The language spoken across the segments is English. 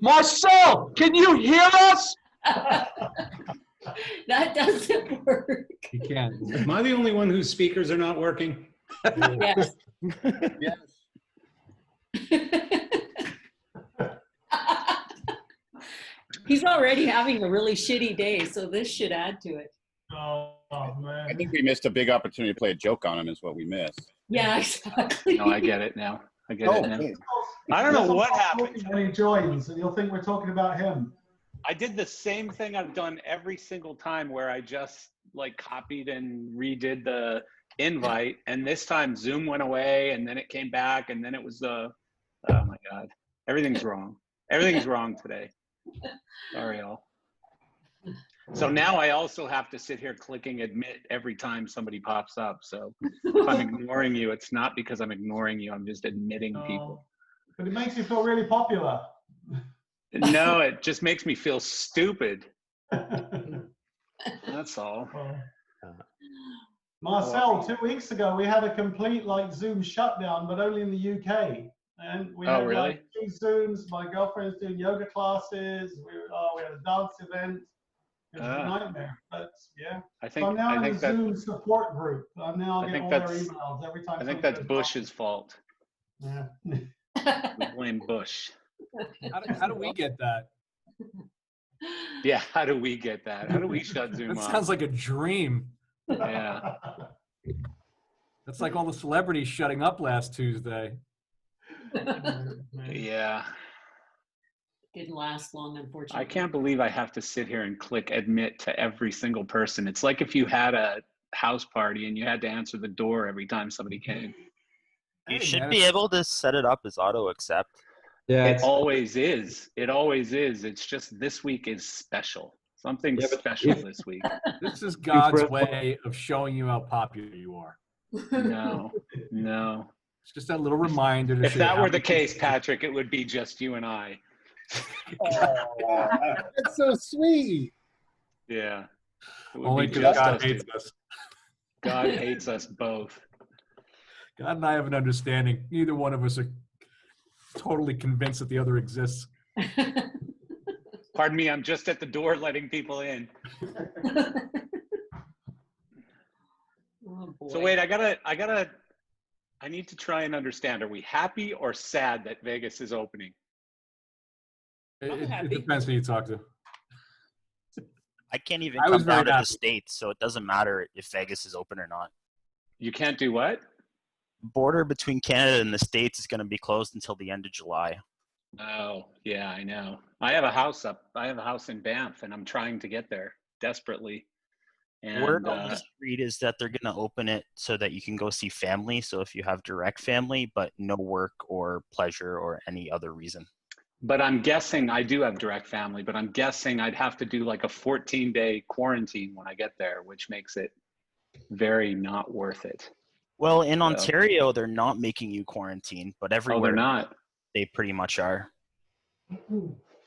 Marcel, can you hear us? That doesn't work. You can't. Am I the only one whose speakers are not working? Yes. Yes. He's already having a really shitty day, so this should add to it. Oh, man. I think we missed a big opportunity to play a joke on him is what we missed. Yeah, exactly. No, I get it now. I get it now. Okay. I don't know what happened. When he joins, and you'll think we're talking about him. I did the same thing I've done every single time where I just like copied and redid the invite. And this time Zoom went away and then it came back and then it was oh my God, everything's wrong. Everything's wrong today. Sorry, all. So now I also have to sit here clicking admit every time somebody pops up. So if I'm ignoring you, it's not because I'm ignoring you. I'm just admitting people. But it makes you feel really popular. No, it just makes me feel stupid. That's all. Marcel, 2 weeks ago, we had a complete Zoom shutdown, but only in the UK. And we had really? 2 Zooms. My girlfriend's doing yoga classes. We had a dance event. It was a nightmare. But yeah. I think, So I'm now I in think the that, Zoom support group. I'm now I getting think all their that's- emails every time. I think something that's goes Bush's fault. wrong. Yeah. We blame Bush. How do we get that? Yeah, how do we get that? How do we shut Zoom That off? sounds like a dream. Yeah. That's like all the celebrities shutting up last Tuesday. Yeah. Didn't last long, unfortunately. I can't believe I have to sit here and click admit to every single person. It's like if you had a house party and you had to answer the door every time somebody came. You Hey, should man, be able to set it up as auto accept. Yeah, It always is. It always is. It's just this week is special. Something Yeah, but special if- this week. This is God's press- way of showing you how popular you are. No, no. It's just that little reminder to If show you that how were the much- case, Patrick, it would be just you and I. That's so sweet. Yeah. It would Only be because just God us hates two. us. God hates us both. God and I have an understanding. Neither one of us are totally convinced that the other exists. Pardon me, I'm just at the door letting people in. Oh, boy. So wait, I need to try and understand. Are we happy or sad that Vegas is opening? It happy. depends who you talk to. I can't even I was come very down to happy. the States, so it doesn't matter if Vegas is open or not. You can't do what? Border between Canada and the States is going to be closed until the end of July. Oh, yeah, I know. I have a house in Banff and I'm trying to get there desperately. And Word on the street is that they're going to open it so that you can go see family. So if you have direct family, but no work or pleasure or any other reason. but I'm guessing I do have direct family, but I'm guessing I'd have to do like a 14-day quarantine when I get there, which makes it very not worth it. Well, in So- Ontario, they're not making you quarantine, but Oh, everywhere they're not. they pretty much are.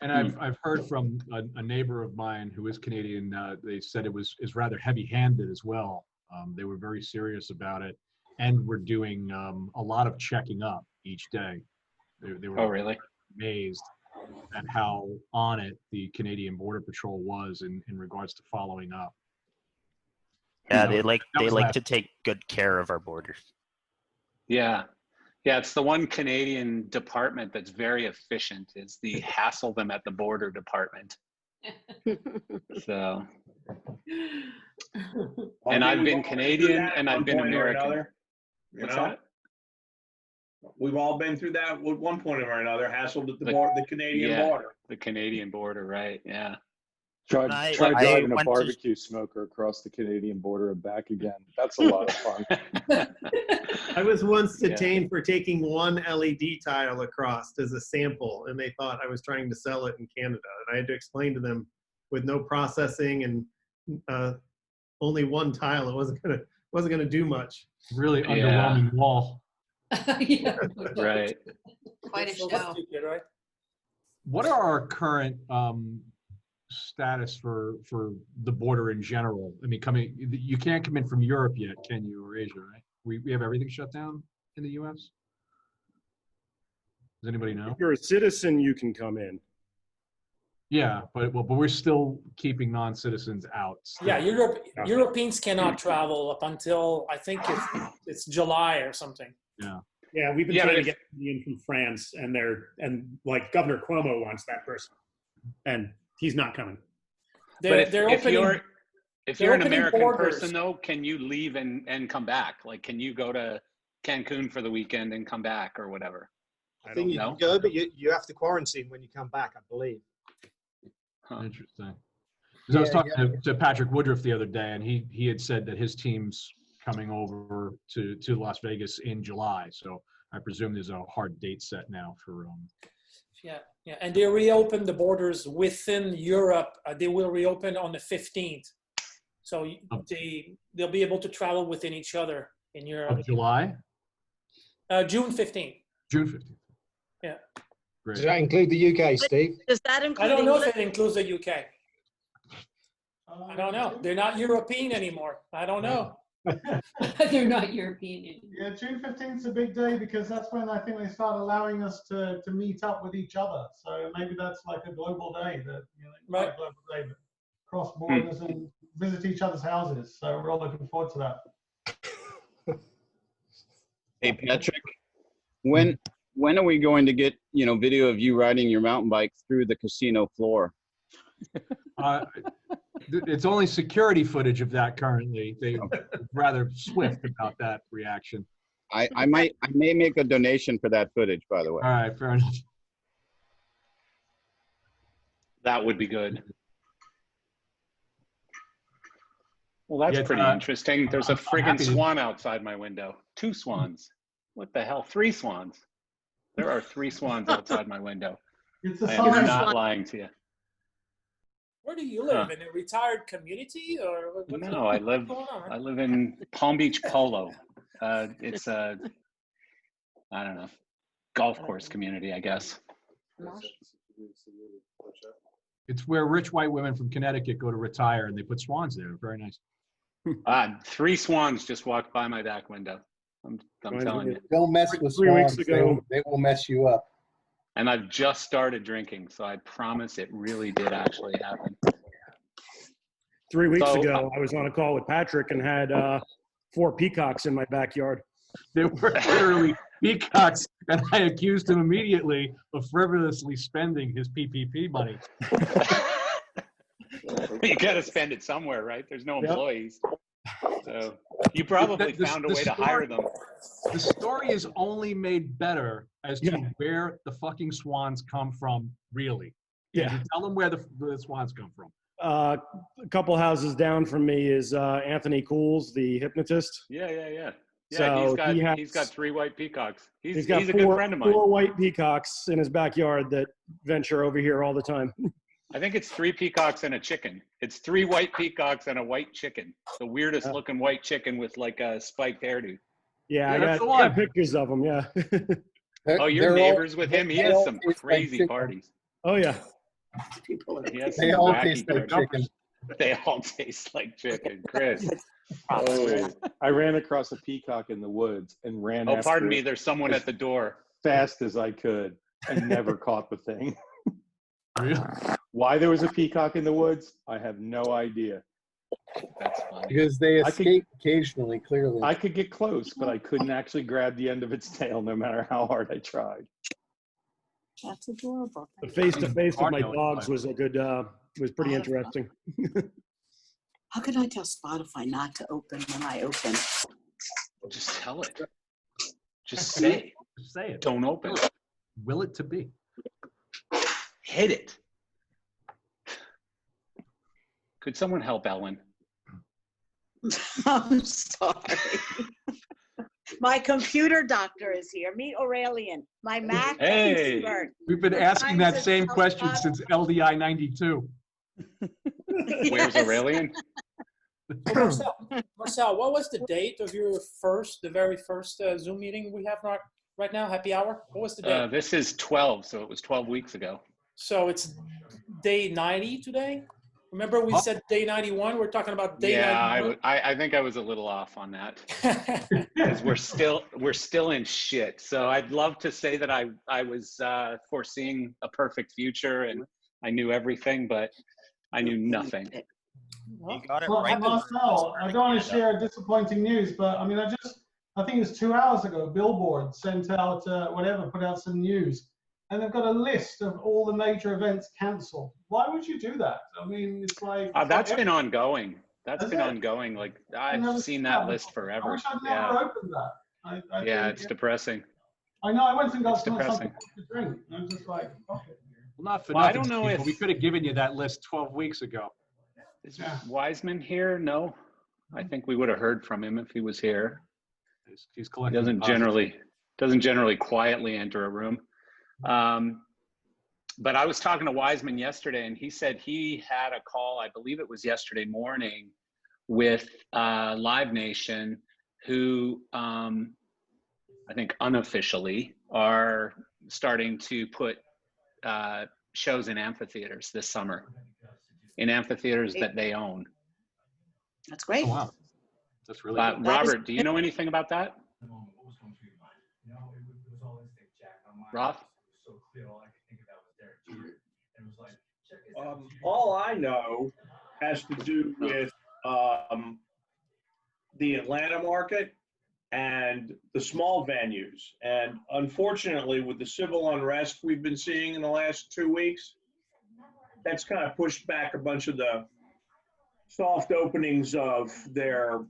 And I've heard from a neighbor of mine who is Canadian. They said it is rather heavy-handed as well. They were very serious about it, and were doing a lot of checking up each day. They were Oh, really? amazed at how on it the Canadian Border Patrol was in regards to following up. Yeah, You know, that they was like last- to take good care of our borders. Yeah. Yeah, it's the one Canadian department that's very efficient is the hassle them at the border department. So, and I've been Canadian and I've been American. What's that? We've all been through that at one point or another, hassled at the Canadian yeah. border. The Canadian border, right? Yeah. Try I driving a went to- barbecue smoker across the Canadian border and back again. That's a lot of fun. I was once Yeah. detained for taking one LED tile across as a sample, and they thought I was trying to sell it in Canada. And I had to explain to them with no processing and only one tile, it wasn't gonna do much. Really Yeah. underwhelming wall. Yeah. Right. Quite a show. What are our current status for the border in general? I mean, you can't come in from Europe yet, can you, or Asia, right? We have everything shut down in the U.S. Does anybody know? If you're a citizen, you can come in. Yeah, but we're still keeping non-citizens out. still. Yeah, Europeans cannot travel up until I think it's July or something. Yeah. Yeah, we've been Yeah, trying but to get in from France, and like Governor Cuomo wants that person, and he's not coming. But They're if opening. if they're you're an opening American borders. person though, can you leave and come back? Like, can you go to Cancun for the weekend and come back or whatever? I I don't think you know. can go, but you have to quarantine when you come back, I believe. Huh. Interesting. 'Cause I was Yeah, talking to Patrick Woodruff the other day, and he had said that his team's coming over to Las Vegas in July. So I presume there's a hard date set now for. Yeah, and they reopened the borders within Europe. They will reopen on the 15th, so they'll be able to travel within each other in Europe. Of July? June 15th. June 15th. Yeah. Great. Does that include the UK, Steve? Does that include I don't know England? if it includes the UK. I don't know. They're not European anymore. I don't know. They're not European. Yeah, June 15th is a big day because that's when I think they start allowing us to meet up with each other. So maybe that's like a global day that, not a global day, but cross borders and visit each other's houses. So we're all looking forward to that. Hey, Patrick, when are we going to get, video of you riding your mountain bike through the casino floor? It's only security footage of that currently. They're rather swift about that reaction. I may make a donation for that footage, by the way. All right, fair enough. That would be good. Well, that's Yeah, pretty interesting. There's a I'm friggin' happy to- swan outside my window. 2 swans. What the hell? 3 swans. There are 3 swans outside my window. It's a I am sign. not lying to you. Where do you live? In a retired community or what's No, I live going on? I live in Palm Beach Polo. It's a, I don't know, golf course community, I guess. It's where rich white women from Connecticut go to retire, and they put swans there. Very nice. 3 swans just walked by my back window. I'm telling you. Don't mess with 3 weeks swans. ago. They will mess you up. And I've just started drinking, so I promise it really did actually happen. 3 weeks So, ago, I was on a call with Patrick and had 4 peacocks in my backyard. They were literally peacocks, and I accused him immediately of frivolously spending his PPP money. You got to spend it somewhere, right? There's no Yep. employees. So you probably found a way to hire them. The story is only made better as to Yeah. where the fucking swans come from, really. Yeah. You tell them where the swans come from. A couple houses down from me is Anthony Cools, the hypnotist. Yeah. Yeah, So he's got 3 white peacocks. He's got a good friend of mine. 4 white peacocks in his backyard that venture over here all the time. I think it's 3 peacocks and a chicken. It's 3 white peacocks and a white chicken. The weirdest looking white chicken with like a spiked hairdo. Yeah, I that's the got one. pictures of them. Yeah. Oh, you're neighbors with him? He has some crazy parties. Oh yeah. He has some They all wacky taste like parties. chicken. They all taste like chicken, Chris. Oh, I ran across a peacock in the woods and ran Oh, after pardon me. it There's someone at the door. fast as I could and never caught the thing. Really? Why there was a peacock in the woods, I have no idea. That's funny. Because they I could- escape occasionally, clearly. I could get close, but I couldn't actually grab the end of its tail no matter how hard I tried. That's adorable. The face to face with my Cardio dogs was a good. Was pretty interesting. How can I tell Spotify not to open when I open? Just tell it. Just say, Just say it. don't open. Will it to be? Hit it. Could someone help Ellen? I'm sorry. My computer doctor is here. Meet Aurelian, my Mac Hey. expert. We've been asking that same question since LDI 92. Where's Aurelian? Marcel, what was the date of your the very first Zoom meeting we have right now? Happy hour. What was the date? This is 12, so it was 12 weeks ago. So it's day 90 today. Remember we said day 91. We're talking about day Yeah, 91. I think I was a little off on that because we're still in shit. So I'd love to say that I was foreseeing a perfect future, and I knew everything, but I knew nothing. You got it Well, right. Marcel, I don't want to share disappointing news, but I mean, I think it was 2 hours ago, Billboard sent out, put out some news, and they've got a list of all the major events canceled. Why would you do that? I mean, it's like. That's been ongoing. That's Has been it? ongoing. Like, I've never seen seen that that list before. I forever. wish I'd Yeah. never opened that. I Yeah, think, it's depressing. I know, I went and got It's something depressing. to drink. I was just like, okay. Well, not for Well, I nothing, don't know Steve, but if- we could have given you that list 12 weeks ago. Is Wiseman here? No. I think we would have heard from him if he was here. He's He collecting. doesn't generally quietly enter a room. But I was talking to Wiseman yesterday, and he said he had a call, I believe it was yesterday morning, with Live Nation, who I think unofficially are starting to put shows in amphitheaters this summer, in amphitheaters that they own. That's great. Oh, wow. That's really good. Robert, do you know anything about that? Roth? All I know has to do with the Atlanta market and the small venues. And unfortunately, with the civil unrest we've been seeing in the last 2 weeks, that's kind of pushed back a bunch of the soft openings of their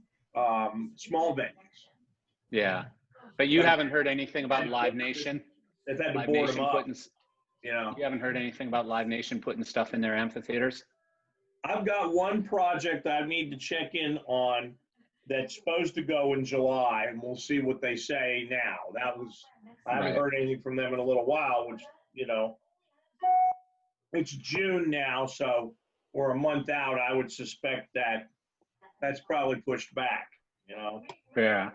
small venues. Yeah. But you haven't heard anything about Live Nation? They've had to Live board Nation them up. putting, You know, you haven't heard anything about Live Nation putting stuff in their amphitheaters? I've got one project I need to check in on that's supposed to go in July, and we'll see what they say now. I haven't Right. heard anything from them in a little while, which, it's June now, so we're a month out. I would suspect that that's probably pushed back, Yeah.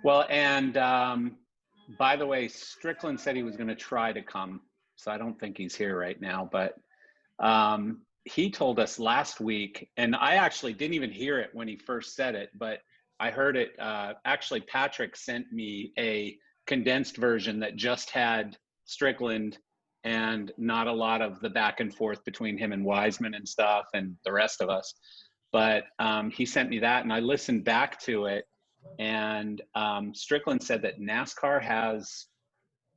Well, and by the way, Strickland said he was going to try to come, so I don't think he's here right now, but he told us last week, and I actually didn't even hear it when he first said it, but I heard it. Actually, Patrick sent me a condensed version that just had Strickland and not a lot of the back and forth between him and Wiseman and stuff and the rest of us. But he sent me that, and I listened back to it, and Strickland said that NASCAR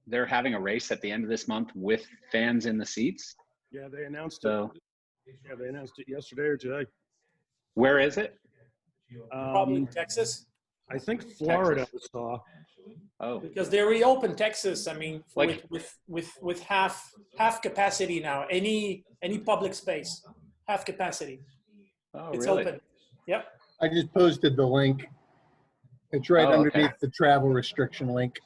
they're having a race at the end of this month with fans in the seats. Yeah, they announced So, it. Yeah, they announced it yesterday or today. where is it? Probably Texas, I think Florida I saw. Oh, because they reopened Texas. I mean, Like- with half capacity now. Any public space, half capacity. oh, It's really? open. Yep. I just posted the link. It's right Oh, okay. underneath the travel restriction link.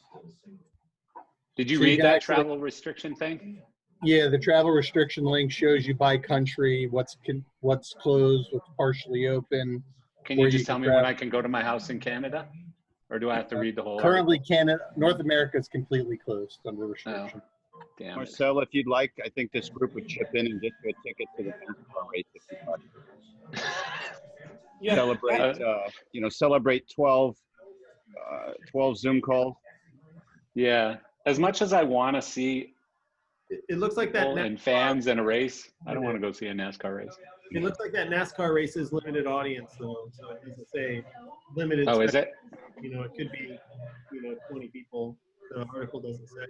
Did you So you read can that actually- travel restriction thing? Yeah, the travel restriction link shows you by country what's closed, what's partially open. Can where you just tell can me when travel. I can go to my house in Canada? Or do I have to read the whole Currently, Canada, North America is completely closed under restriction. article? Damn it. Marcel, if you'd like, I think this group would chip in and get you a ticket to the NASCAR race if you'd like. Yeah. Celebrate 12 Zoom calls. Yeah. As much as I want to see It looks like that. people and fans in a race, I don't want to go see a NASCAR race. It looks like that NASCAR race is limited audience though. So it doesn't say limited. Oh, is it? It could be, 20 people. The article doesn't say.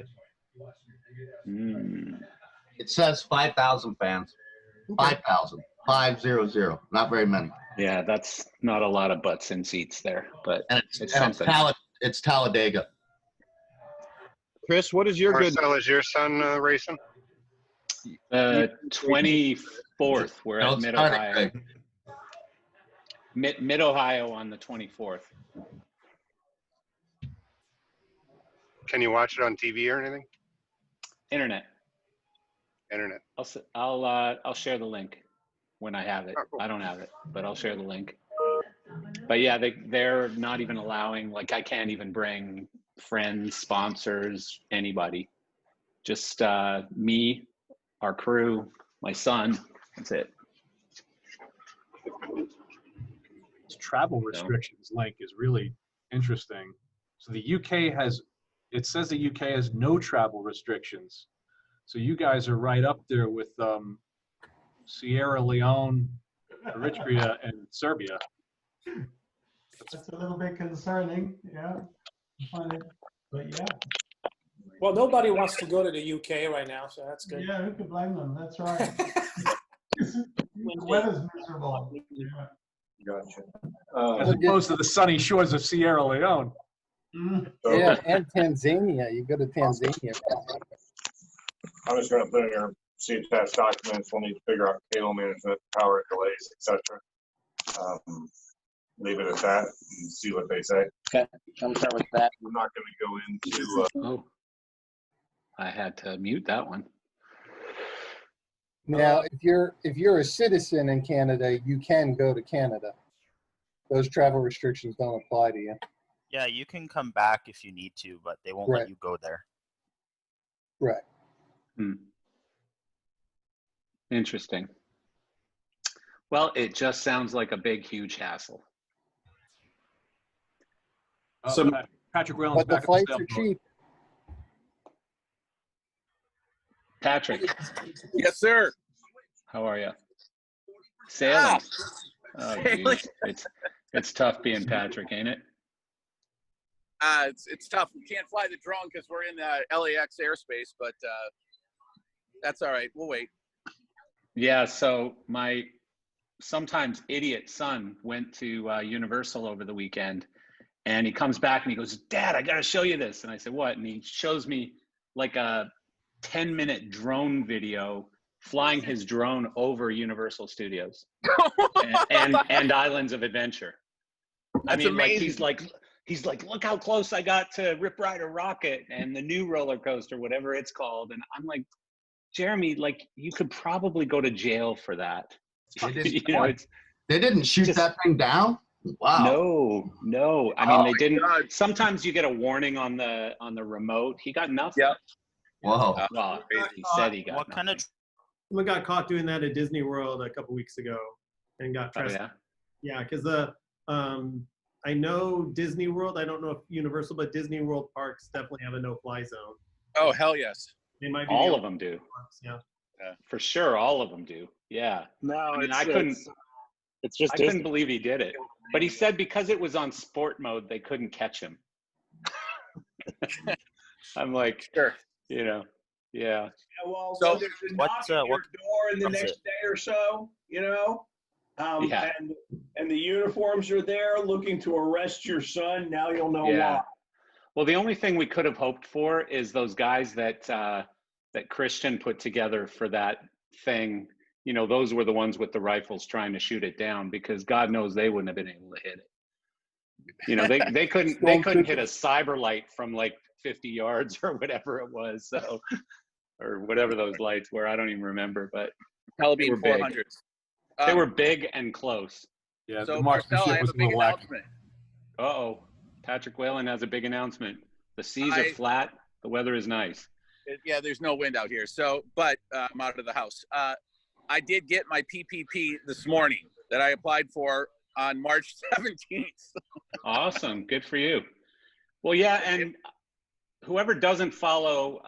Mm. It says 5,000 fans. 5,000. 500. Not very many. Yeah, that's not a lot of butts in seats there, but And it's something. it's Talladega. Chris, what is your good? Marcel, is your son racing? 24th, we're No, at it's Mid not Ohio. Greg. Mid Ohio on the 24th. Can you watch it on TV or anything? Internet. Internet. I'll share the link when I have it. I don't have it, but I'll share the link. But yeah, they're not even allowing, like, I can't even bring friends, sponsors, anybody. Just me, our crew, my son. That's it. This travel restrictions link is really interesting. So the UK it says the UK has no travel restrictions. So you guys are right up there with Sierra Leone, Eritrea, and Serbia. That's a little bit concerning, yeah. But yeah. Well, nobody wants to go to the UK right now, so that's good. Yeah, who could blame them? That's right. The weather's miserable. Yeah. Gotcha. As opposed to the sunny shores of Sierra Leone. Yeah, and Tanzania. You go to Tanzania. I'm just going to put in here, see attached documents. We'll need to figure out cable management, power delays, etc. Leave it at that and see what they say. Okay, I'm start with that. We're not going to go into. Oh, I had to mute that one. Now, if you're a citizen in Canada, you can go to Canada. Those travel restrictions don't apply to you. Yeah, you can come back if you need to, but they won't Right. let you go there. Right. Interesting. Well, it just sounds like a big, huge hassle. So Patrick Whalen's But the back flights up. are cheap. Patrick, Yes, sir. how are you? Sailing. Oh, geez. It's tough being Patrick, ain't it? It's tough. We can't fly the drone because we're in LAX airspace, but that's all right. We'll wait. Yeah, so my sometimes idiot son went to Universal over the weekend, and he comes back and he goes, "Dad, I got to show you this." And I said, "What?" And he shows me like a 10-minute drone video flying his drone over Universal Studios and Islands of Adventure. That's like amazing. he's like, "Look how close I got to Rip Rider Rocket and the new roller coaster, whatever it's called." And I'm like, Jeremy, like you could probably go to jail for that. You know, it's They didn't shoot just- that thing down? Wow. No. I mean, they didn't. Sometimes you get a warning on the remote. He got nothing. Yep. Whoa. Well, he said he got What nothing. kind of Someone got caught doing that at Disney World a couple weeks ago and got Oh, trespassed. yeah? Yeah, because I know Disney World. I don't know if Universal, but Disney World parks definitely have a no-fly zone. Oh, hell yes. They might be All the of them do. ones, yeah. For sure, all of them do. Yeah. No, I mean, it's just I couldn't Disney. believe he did it. But he said because it was on sport mode, they couldn't catch him. I'm like, Sure. you know, yeah. Yeah, well, So, there's a what's, knock at your what- door in the what's next it? day or so, you know? Yeah. And the uniforms are there looking to arrest your son. Now you'll know Yeah. why. Well, the only thing we could have hoped for is those guys that that Christian put together for that thing. You know, those were the ones with the rifles trying to shoot it down, because God knows they wouldn't have been able to hit it. You know, they couldn't hit a cyber light from like 50 yards or whatever it was. So, or whatever those lights were, I don't even remember. But they were Hellbeam big. 400s. They were big and close. Yeah, So, the Marcel, I marksmanship have was a a big little lacking. announcement. Uh-oh. Patrick Whalen has a big announcement. The seas are I- flat. The weather is nice. Yeah, there's no wind out here. So, but I'm out of the house. I did get my PPP this morning that I applied for on March 17th. Awesome. Good for you. Well, yeah, and whoever doesn't follow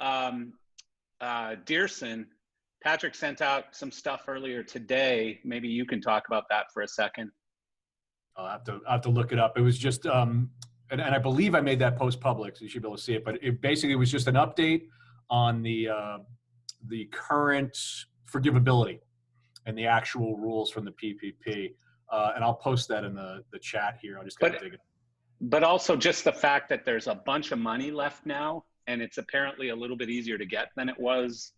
Dearson, Patrick sent out some stuff earlier today. Maybe you can talk about that for a second. I'll have to look it up. It was just, and I believe I made that post public, so you should be able to see it. But it basically was just an update on the current forgivability and the actual rules from the PPP. And I'll post that in the chat here. I'll just gotta dig it. But also just the fact that there's a bunch of money left now, and it's apparently a little bit easier to get than it was,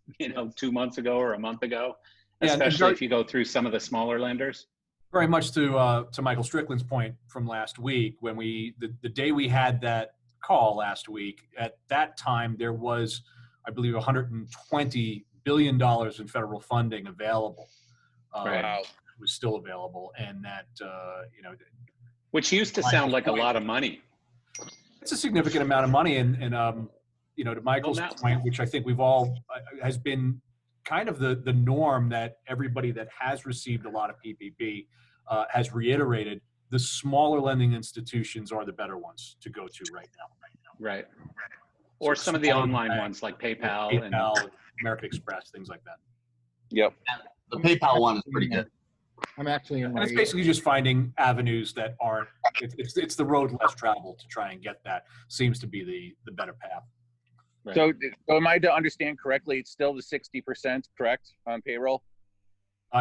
2 months ago or a month ago, Yeah, and especially very- if you go through some of the smaller lenders. Very much to Michael Strickland's point from last week, when the day we had that call last week, at that time there was, I believe, $120 billion in federal funding available. Right. Was still available, and that which used to sound like a lot of money. It's a significant amount of money, and to Michael's point, which I think we've all has been kind of the norm, that everybody that has received a lot of PPP has reiterated, the smaller lending institutions are the better ones to go to right now. Right. Or some of the Smaller online banks, ones like PayPal, PayPal, American Express, things like that. Yep. The PayPal one is pretty good. I'm actually in And my. it's basically just finding avenues that aren't, it's the road less traveled to try and get that seems to be the better path. Right. So am I to understand correctly, it's still the 60%, correct, on payroll?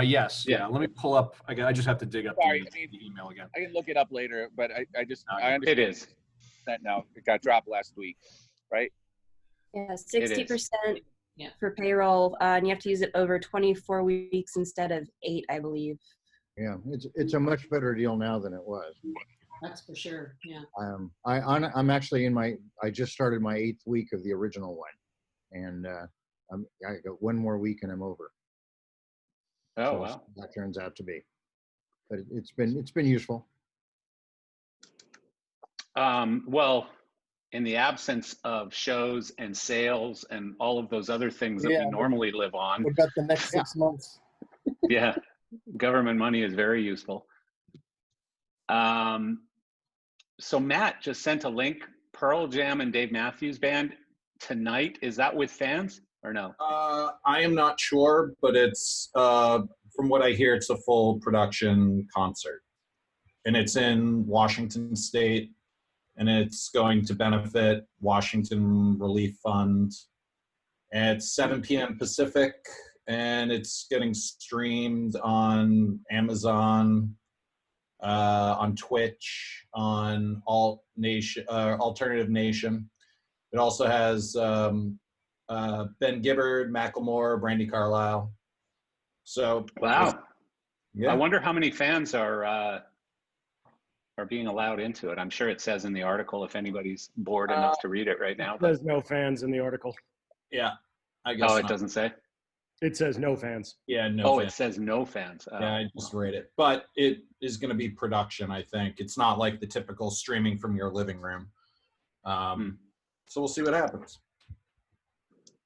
Yes, yeah. Let me pull up. I just have to dig up Sorry, the email again. I can look it up later, but I understand. It is. That now. It got dropped last week, right? Yeah, 60% for payroll, and you have to use it over 24 weeks instead of 8, I believe. Yeah, it's a much better deal now than it was. That's for sure. Yeah. I'm actually I just started my 8th week of the original one, and I got one more week and I'm over. Oh, So wow. that turns out to be, but it's been useful. Well, in the absence of shows and sales and all of those other things that we normally live on, What about the next 6 months? yeah, government money is very useful. So Matt just sent a link, Pearl Jam and Dave Matthews Band tonight. Is that with fans or no? I am not sure, but it's from what I hear, it's a full production concert, and it's in Washington State, and it's going to benefit Washington Relief Fund. And it's 7 p.m. Pacific, and it's getting streamed on Amazon, on Twitch, on Alternative Nation. It also has Ben Gibbard, Macklemore, Brandy Carlisle. So Wow. Yeah. I wonder how many fans are being allowed into it. I'm sure it says in the article if anybody's bored enough to read it right now. But, There's no fans in the article. Yeah, I guess. oh, it not. doesn't say? It says no fans. Yeah, no. Oh, fans. it says no fans. Oh. Yeah, I just read it. But it is going to be production, I think. It's not like the typical streaming from your living room. So we'll see what happens.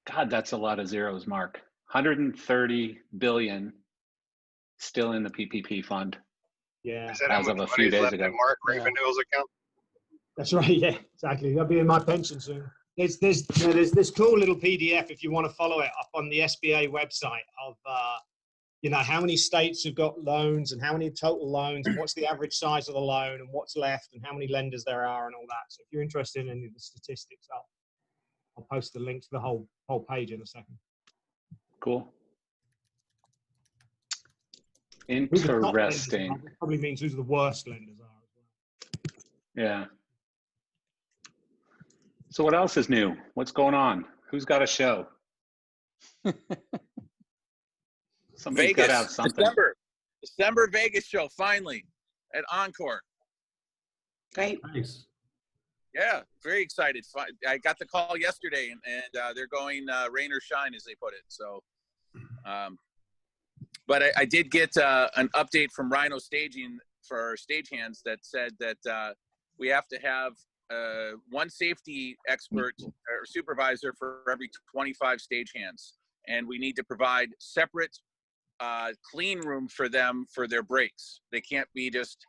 God, that's a lot of zeros, Mark. 130 billion still in the PPP fund. Yeah. Is that how As of much a few money's days left ago. in Mark Ravenhill's account? That's right. Yeah, exactly. That'll be in my pension soon. There's this cool little PDF if you want to follow it up on the SBA website of how many states have got loans and how many total loans and what's the average size of the loan and what's left and how many lenders there are and all that. So if you're interested in any of the statistics, I'll post the link to the whole page in a second. Cool. Who the top lenders Interesting. are, probably means who the worst lenders are. Yeah. So what else is new? What's going on? Who's got a show? Somebody's got to have something. December Vegas show finally at Encore. Great. Nice. Yeah, very excited. I got the call yesterday, and they're going rain or shine, as they put it. So, but I did get an update from Rhino Staging for our stagehands that said that we have to have one safety expert or supervisor for every 25 stagehands, and we need to provide separate clean room for them for their breaks. They can't be just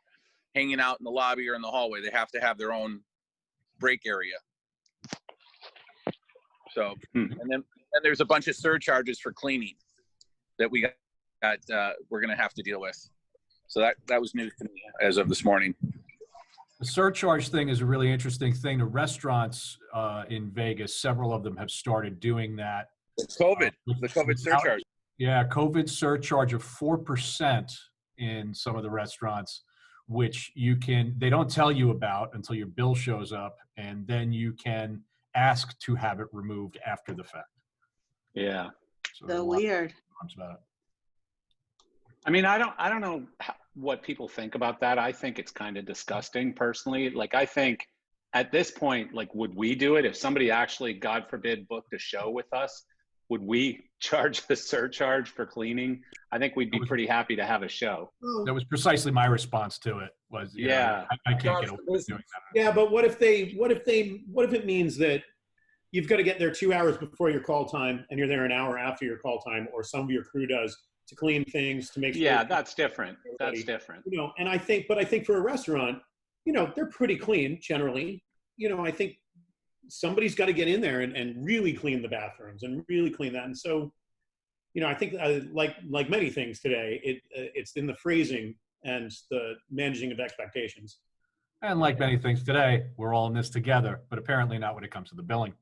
hanging out in the lobby or in the hallway. They have to have their own break area. So, and then there's a bunch of surcharges for cleaning that we're going to have to deal with. So that was news to me as of this morning. The surcharge thing is a really interesting thing. The restaurants in Vegas, several of them have started doing that. COVID, the COVID surcharge. Yeah, COVID surcharge of 4% in some of the restaurants, which they don't tell you about until your bill shows up, and then you can ask to have it removed after the fact. Yeah. So weird. About it. I mean, I don't know what people think about that. I think it's kind of disgusting personally. Like, I think at this point, like, would we do it if somebody actually, God forbid, booked a show with us? Would we charge the surcharge for cleaning? I think we'd be pretty happy to have a show. That was precisely my response to it. Was yeah, I can't get away with doing that. Yeah, but what if it means that you've got to get there 2 hours before your call time and you're there an hour after your call time, or some of your crew does, to clean things, to make sure. Yeah, that's different. That's different. And I think for a restaurant, they're pretty clean generally. I think somebody's got to get in there and really clean the bathrooms and really clean that. And so, you know, I think like many things today, it's in the phrasing and the managing of expectations. And like many things today, we're all in this together, but apparently not when it comes to the billing.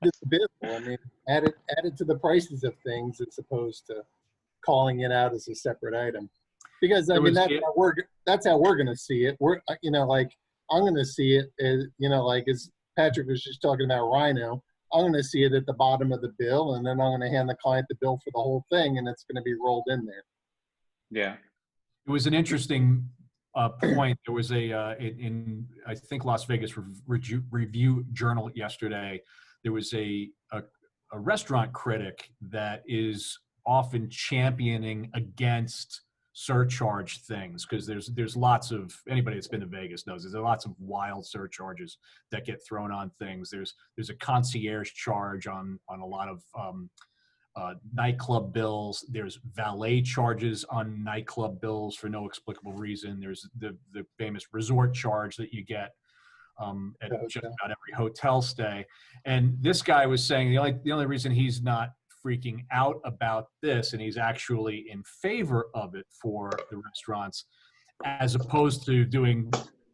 This bill, I mean, add it to the prices of things as opposed to calling it out as a separate item. Because I mean, that's how we're going to see it. We're, you know, like I'm going to see it as, you know, like as Patrick was just talking about Rhino, I'm going to see it at the bottom of the bill, and then I'm going to hand the client the bill for the whole thing, and it's going to be rolled in there. Yeah. It was an interesting point. There was in I think Las Vegas Review Journal yesterday. There was a restaurant critic that is often championing against surcharge things, because there's lots of, anybody that's been to Vegas knows there's lots of wild surcharges that get thrown on things. There's a concierge charge on a lot of nightclub bills. There's valet charges on nightclub bills for no explicable reason. There's the famous resort charge that you get at just about every hotel stay. And this guy was saying the only reason he's not freaking out about this, and he's actually in favor of it for the restaurants, as opposed to doing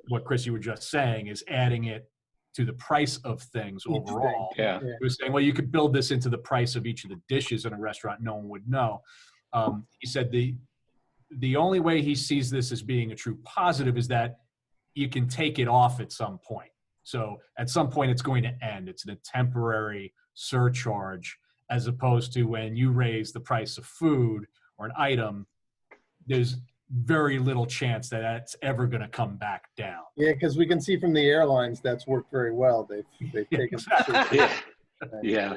what Chris, you were just saying, is adding it to the price of things overall. Yeah. He was saying, well, you could build this into the price of each of the dishes in a restaurant. No one would know. He said the only way he sees this as being a true positive is that you can take it off at some point. So at some point it's going to end. It's a temporary surcharge, as opposed to when you raise the price of food or an item, there's very little chance that that's ever going to come back down. Yeah, because we can see from the airlines that's worked very well. They've taken. Yeah.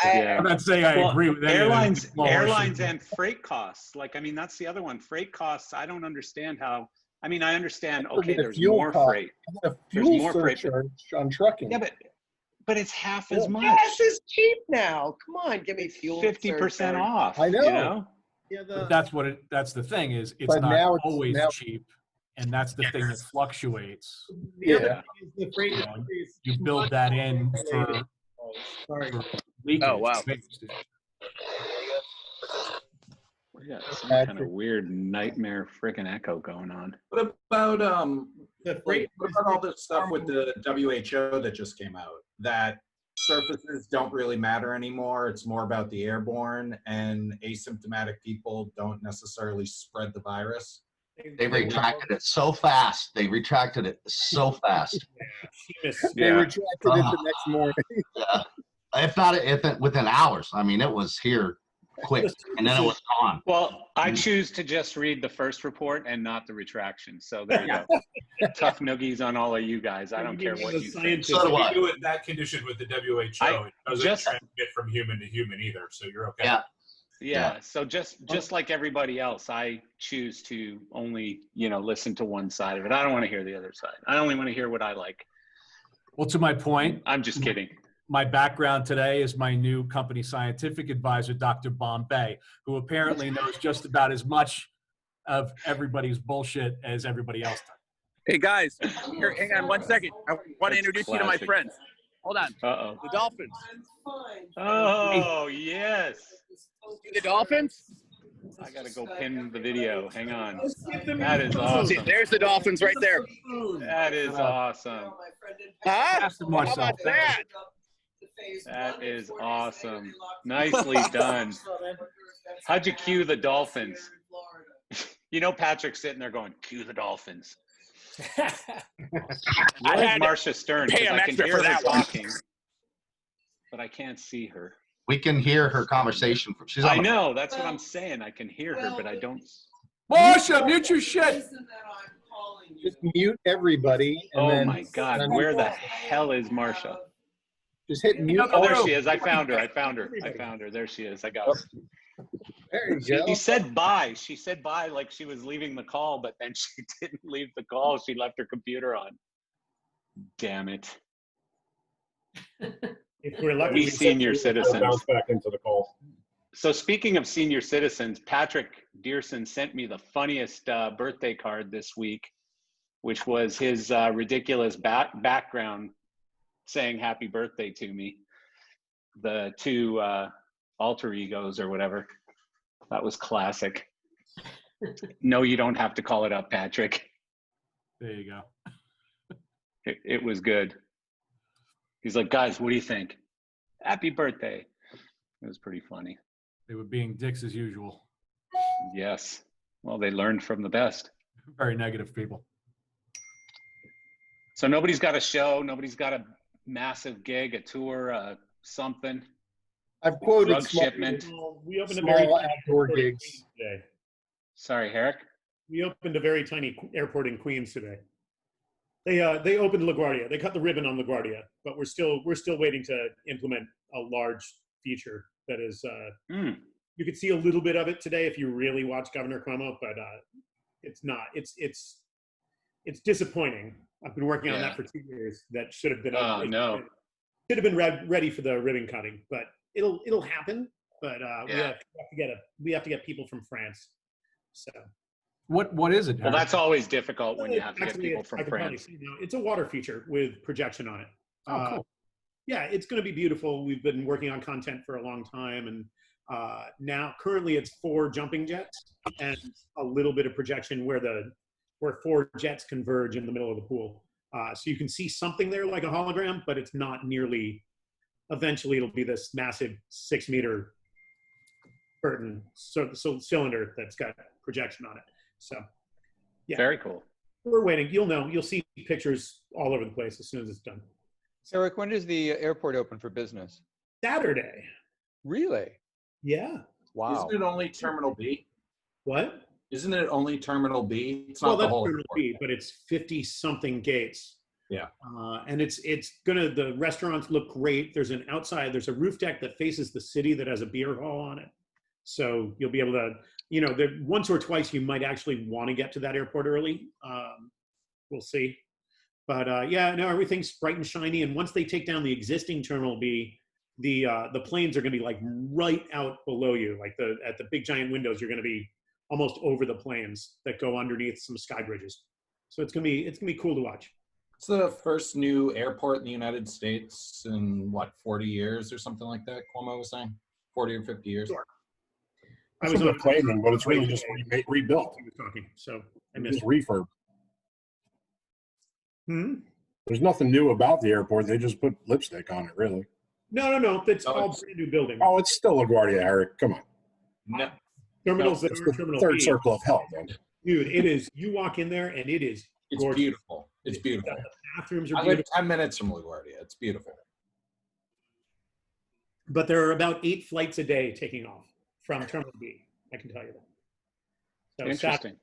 I'm not saying I agree with any airlines. of that. Airlines and freight costs. Like, I mean, that's the other one. Freight costs. I don't understand how. I mean, I understand. Okay, there's more freight. A fuel surcharge on trucking. Yeah, but it's half as much. Gas is cheap now. Come on, give me fuel. 50% off. I know. You know? Yeah, but that's the thing is it's But not now always now- cheap, and that's the thing that fluctuates. The other Yeah. thing is the freight is You build that in for leakage. Oh, wow. We got some kind of weird nightmare freaking echo going on. What about the freight? what about all this stuff with the WHO that just came out, that surfaces don't really matter anymore? It's more about the airborne, and asymptomatic people don't necessarily spread the virus. They retracted it so fast. They retracted it so fast. They retracted it the next morning. Yeah. If it within hours. I mean, it was here quick, and then it was gone. Well, I choose to just read the first report and not the retraction. So there you go. Tough noogies on all of you guys. I don't care what you think. So if you do it that condition with the WHO, it doesn't just- transmit from human to human either, so you're okay. Yeah. So just like everybody else, I choose to only, listen to one side of it. I don't want to hear the other side. I only want to hear what I like. Well, to my point, I'm just kidding. My background today is my new company scientific advisor, Dr. Bombay, who apparently knows just about as much of everybody's bullshit as everybody else does. Hey guys, here, hang on 1 second. I want to introduce you to my classic. friends. Hold on. Uh-oh. The Dolphins. Oh, yes. See the Dolphins? I got to go pin the video. Hang on. That is awesome. There's the Dolphins right there. That is awesome. Huh? Ask them more How about that? That is awesome. Nicely done. How'd you cue the Dolphins? Patrick's sitting there going, cue the Dolphins. Where's Marcia Stern? pay 'Cause him I can extra hear for her that one. talking, but I can't see her. We can hear her conversation. She's I on the- know. That's what I'm saying. I can hear her, but I don't. Marsha, mute your shit. Just mute everybody. And Oh then, my God. and Where the hell is Marcia? Just hit mute. Oh, there she is. I found her. There she is. I got her. There you go. She said bye. She said bye like she was leaving the call, but then she didn't leave the call. She left her computer on. Damn it. If we're lucky, We senior citizens. Bounce back into the call. So speaking of senior citizens, Patrick Dearson sent me the funniest birthday card this week. which was his ridiculous background saying happy birthday to me. The two alter egos or whatever. That was classic. No, you don't have to call it up, Patrick. There you go. It was good. He's like, guys, what do you think? Happy birthday. It was pretty funny. They were being dicks as usual. Yes. Well, they learned from the best. Very negative people. So nobody's got a show. Nobody's got a massive gig, a tour, something. I've quoted drug small, shipment. We opened a small very outdoor gigs. today. Sorry, Herrick. We opened a very tiny airport in Queens today. They opened LaGuardia. They cut the ribbon on LaGuardia, but we're still waiting to implement a large feature that is. You could see a little bit of it today if you really watch Governor Cuomo, but it's not. It's disappointing. I've been working on that for 2 years. That should have been. Should have been ready for the ribbon cutting, but it'll happen. But we have to get people from France. So. What is it? Well, that's always difficult when you have to get people from I can France. probably say now, it's a water feature with projection on it. Oh, cool. Yeah, it's going to be beautiful. We've been working on content for a long time, and now currently it's 4 jumping jets and a little bit of projection where 4 jets converge in the middle of the pool. So you can see something there like a hologram, but it's not nearly. Eventually, it'll be this massive 6-meter curtain cylinder that's got projection on it. So, yeah. Very cool. We're waiting. You'll see pictures all over the place as soon as it's done. So, Rick, when does the airport open for business? Saturday. Really? Yeah. Wow. Isn't it only Terminal B? What? Isn't it only Terminal B? It's Well, not the that's whole Terminal airport. B, but it's 50-something gates. Yeah. And the restaurants look great. There's a roof deck that faces the city that has a beer hall on it. So you'll be able to, once or twice you might actually want to get to that airport early. We'll see. But everything's bright and shiny. And once they take down the existing Terminal B, the planes are going to be like right out below you, like at the big giant windows. You're going to be almost over the planes that go underneath some sky bridges. So it's gonna be cool to watch. It's the first new airport in the United States in 40 years or something like that. Cuomo was saying 40 or 50 years. Sure. That's what they're claiming, but it's really just rebuilt. He was talking, so I It's missed. just refurb. Hmm? There's nothing new about the airport. They just put lipstick on it, really. No. It's all brand new building. Oh, it's still LaGuardia, Eric. Come on. No. Terminals that It's are the Terminal third B. circle of hell, man. Dude, it is. You walk in there and it is It's gorgeous. beautiful. It's beautiful. The bathrooms are I live beautiful. 10 minutes from LaGuardia. It's beautiful. But there are about 8 flights a day taking off from Terminal B. I can tell you that. So Interesting.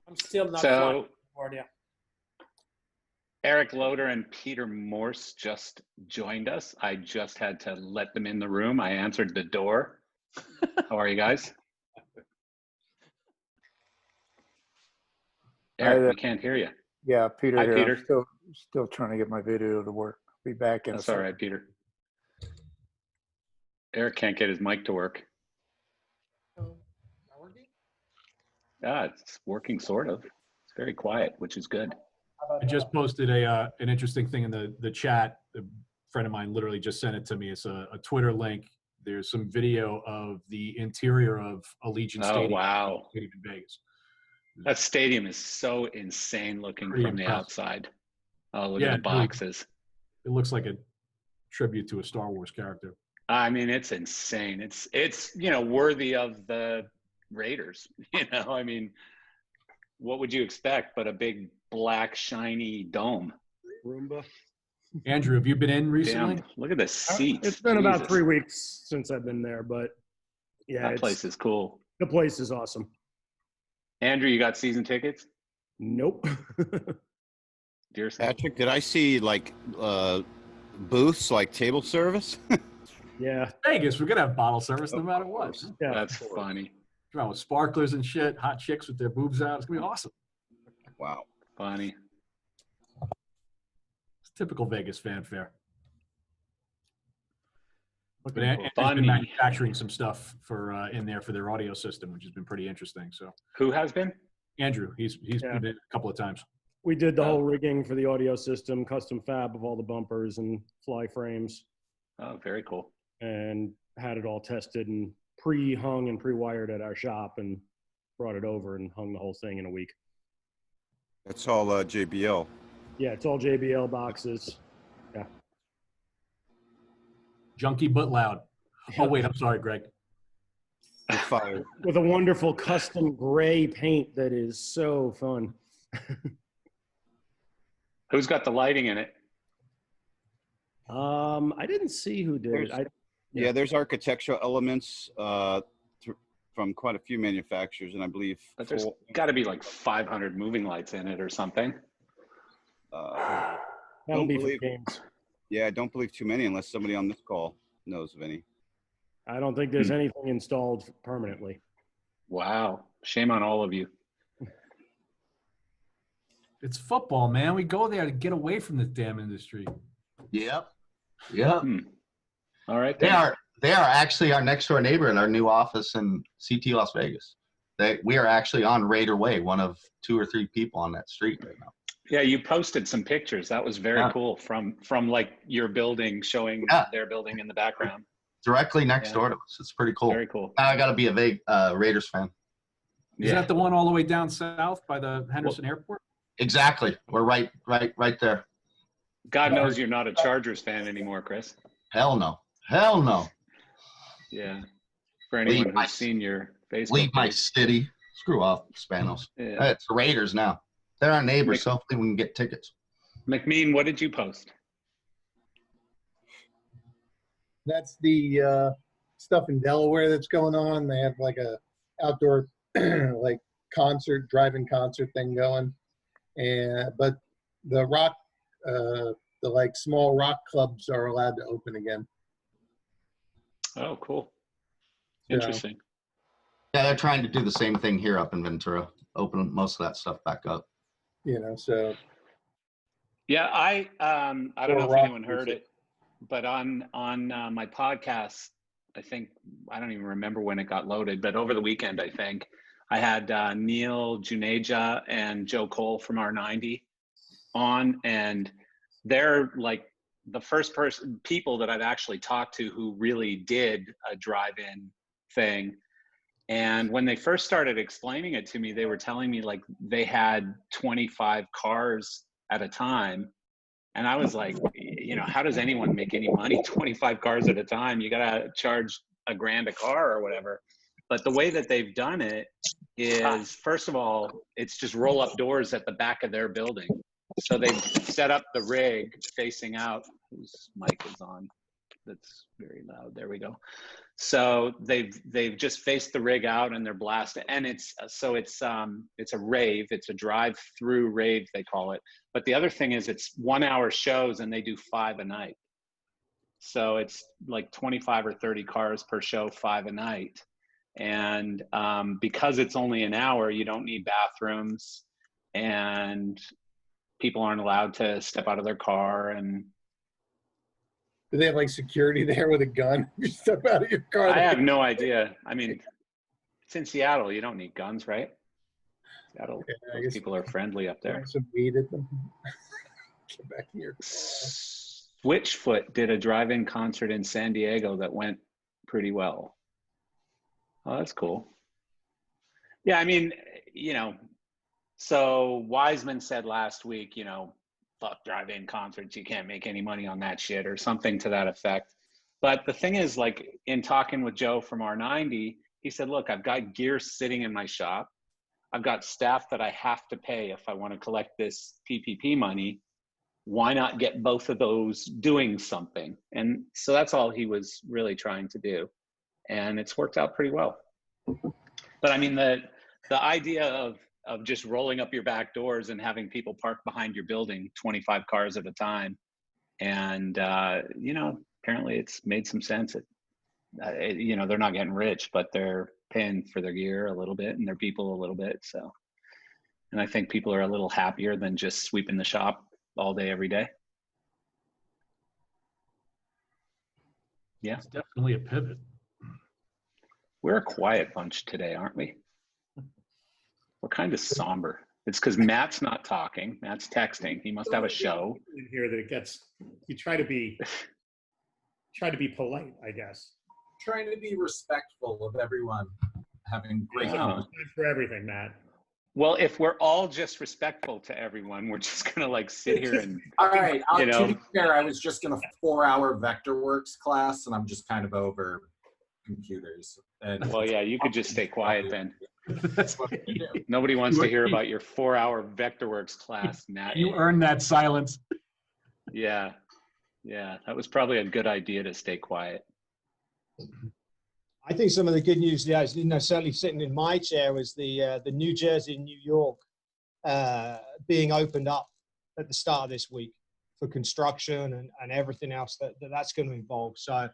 I'm still not So, flying LaGuardia. Eric Loader and Peter Morse just joined us. I just had to let them in the room. I answered the door. How are you guys? Eric, we can't hear you. Yeah, Peter Hi, here. Peter. I'm still trying to get my video to work. Be back in That's a all second. right, Peter. Eric can't get his mic to work. Yeah, it's working sort of. It's very quiet, which is good. I just posted an interesting thing in the chat. A friend of mine literally just sent it to me. It's a Twitter link. There's some video of the interior of Allegiant Oh, Stadium. wow. In Vegas. That stadium is so insane looking Pretty from the impressive. outside. Oh, look Yeah, at the it really- boxes. It looks like a tribute to a Star Wars character. I mean, it's insane. It's worthy of the Raiders. I mean, what would you expect but a big black shiny dome? Roomba. Andrew, have you been in recently? Damn, look at the seats. It's been about Jesus. 3 weeks since I've been there, but yeah, That place is cool. The place is awesome. Andrew, you got season tickets? Nope. Patrick, did I see booths like table service? Yeah. Vegas, we're gonna have bottle service no matter what. Yeah, that's funny. Come on with sparklers and shit, hot chicks with their boobs out. It's gonna be awesome. Wow. Funny. It's typical Vegas fanfare. But Looking Andrew's for been funny. manufacturing some stuff for in there for their audio system, which has been pretty interesting. So Who has been? Andrew, he's Yeah. been in a couple of times. We did the whole rigging for the audio system, custom fab of all the bumpers and fly frames, Oh, very cool. and had it all tested and pre-hung and pre-wired at our shop, and brought it over and hung the whole thing in a week. That's all JBL. Yeah, it's all JBL boxes. Yeah. Junky but loud. Oh wait, I'm sorry, Greg. You're fired. With a wonderful custom gray paint that is so fun. Who's got the lighting in it? I didn't see who did it. Yeah, there's architectural elements from quite a few manufacturers, and I believe But there's got to be like 500 moving lights in it or something. That'll don't be for believe, games. yeah, I don't believe too many unless somebody on this call knows of any. I don't think there's anything installed permanently. Wow. Shame on all of you. It's football, man. We go there to get away from this damn industry. Yep. Yep. All right. They are actually our next door neighbor in our new office in CT Las Vegas. We are actually on Raider Way, one of 2 or 3 people on that street right now. Yeah, you posted some pictures. That was very cool from like your building showing their building in the background. Directly next door to us. It's pretty cool. Very cool. Now I got to be a Raiders fan. Is that the one all the way down south by the Henderson Airport? Exactly. We're right there. God knows you're not a Chargers fan anymore, Chris. Hell no. Hell no. Yeah. For anyone who's seen your Facebook. Leave my page. city. Screw off, Spanos. Yeah. It's the Raiders now. They're our neighbors, so hopefully we can get tickets. McMean, what did you post? That's the stuff in Delaware that's going on. They have like a outdoor like concert, drive-in concert thing going. But the rock, the like small rock clubs are allowed to open again. Oh, cool. Interesting. Yeah, they're trying to do the same thing here up in Ventura. Open most of that stuff back up. You know, so. Yeah, I don't know if anyone heard it, but on my podcast, I don't even remember when it got loaded, but over the weekend, I think I had Neil Juneja and Joe Cole from R90 on, and they're like the first people that I've actually talked to who really did a drive-in thing. And when they first started explaining it to me, they were telling me like they had 25 cars at a time. And I was like, how does anyone make any money 25 cars at a time? You got to charge $1,000 a car or whatever. But the way that they've done it is, first of all, it's just roll up doors at the back of their building. So they've set up the rig facing out. Whose mic is on? That's very loud. There we go. So they've just faced the rig out and they're blasting. And it's a rave. It's a drive-through rave, they call it. But the other thing is it's 1 hour shows and they do 5 a night. So it's like 25 or 30 cars per show, 5 a night. And because it's only an hour, you don't need bathrooms and people aren't allowed to step out of their car. And do they have like security there with a gun? You step out of your car. I have no idea. I mean, it's in Seattle. You don't need guns, right? Seattle, those people are friendly up there. Some weed at them. Get back in your car. Switchfoot did a drive-in concert in San Diego that went pretty well. Oh, that's cool. Yeah, I mean, so Wiseman said last week, fuck drive-in concerts, you can't make any money on that shit, or something to that effect. But the thing is, like, in talking with Joe from R90, he said, look, I've got gear sitting in my shop. I've got staff that I have to pay if I want to collect this PPP money. Why not get both of those doing something? And so that's all he was really trying to do. And it's worked out pretty well. But I mean, the idea of just rolling up your back doors and having people park behind your building, 25 cars at a time. And, apparently it's made some sense. They're not getting rich, but they're paying for their gear a little bit and their people a little bit. So, and I think people are a little happier than just sweeping the shop all day, every day. Yeah. It's definitely a pivot. We're a quiet bunch today, aren't we? We're kind of somber. It's because Matt's not talking. Matt's texting. He must have a show. In here that it gets, you try to be polite, I guess. Trying to be respectful of everyone having great Oh. Time for everything, Matt. Well, if we're all just respectful to everyone, we're just gonna like sit here and All right. you To know. be fair, I was just in a 4-hour Vectorworks class, and I'm just kind of over computers. And Well, yeah, you could just stay quiet then. That's what I do. Nobody wants to hear about your 4-hour Vectorworks class, Matt. You earned that silence. Yeah, yeah, that was probably a good idea to stay quiet. I think some of the good news, yeah, is, certainly sitting in my chair was the New Jersey and New York being opened up at the start of this week for construction and everything else that's going to involve. So,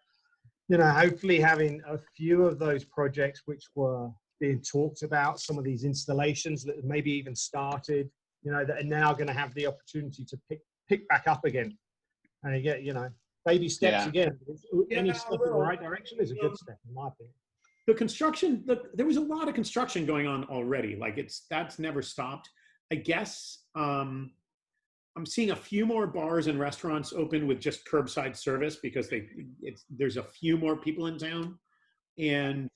hopefully having a few of those projects which were being talked about, some of these installations that maybe even started, that are now going to have the opportunity to pick back up again. And again, baby steps again. Any step in the right direction is a good step, in my opinion. The construction, there was a lot of construction going on already. Like that's never stopped. I guess I'm seeing a few more bars and restaurants open with just curbside service because there's a few more people in town, and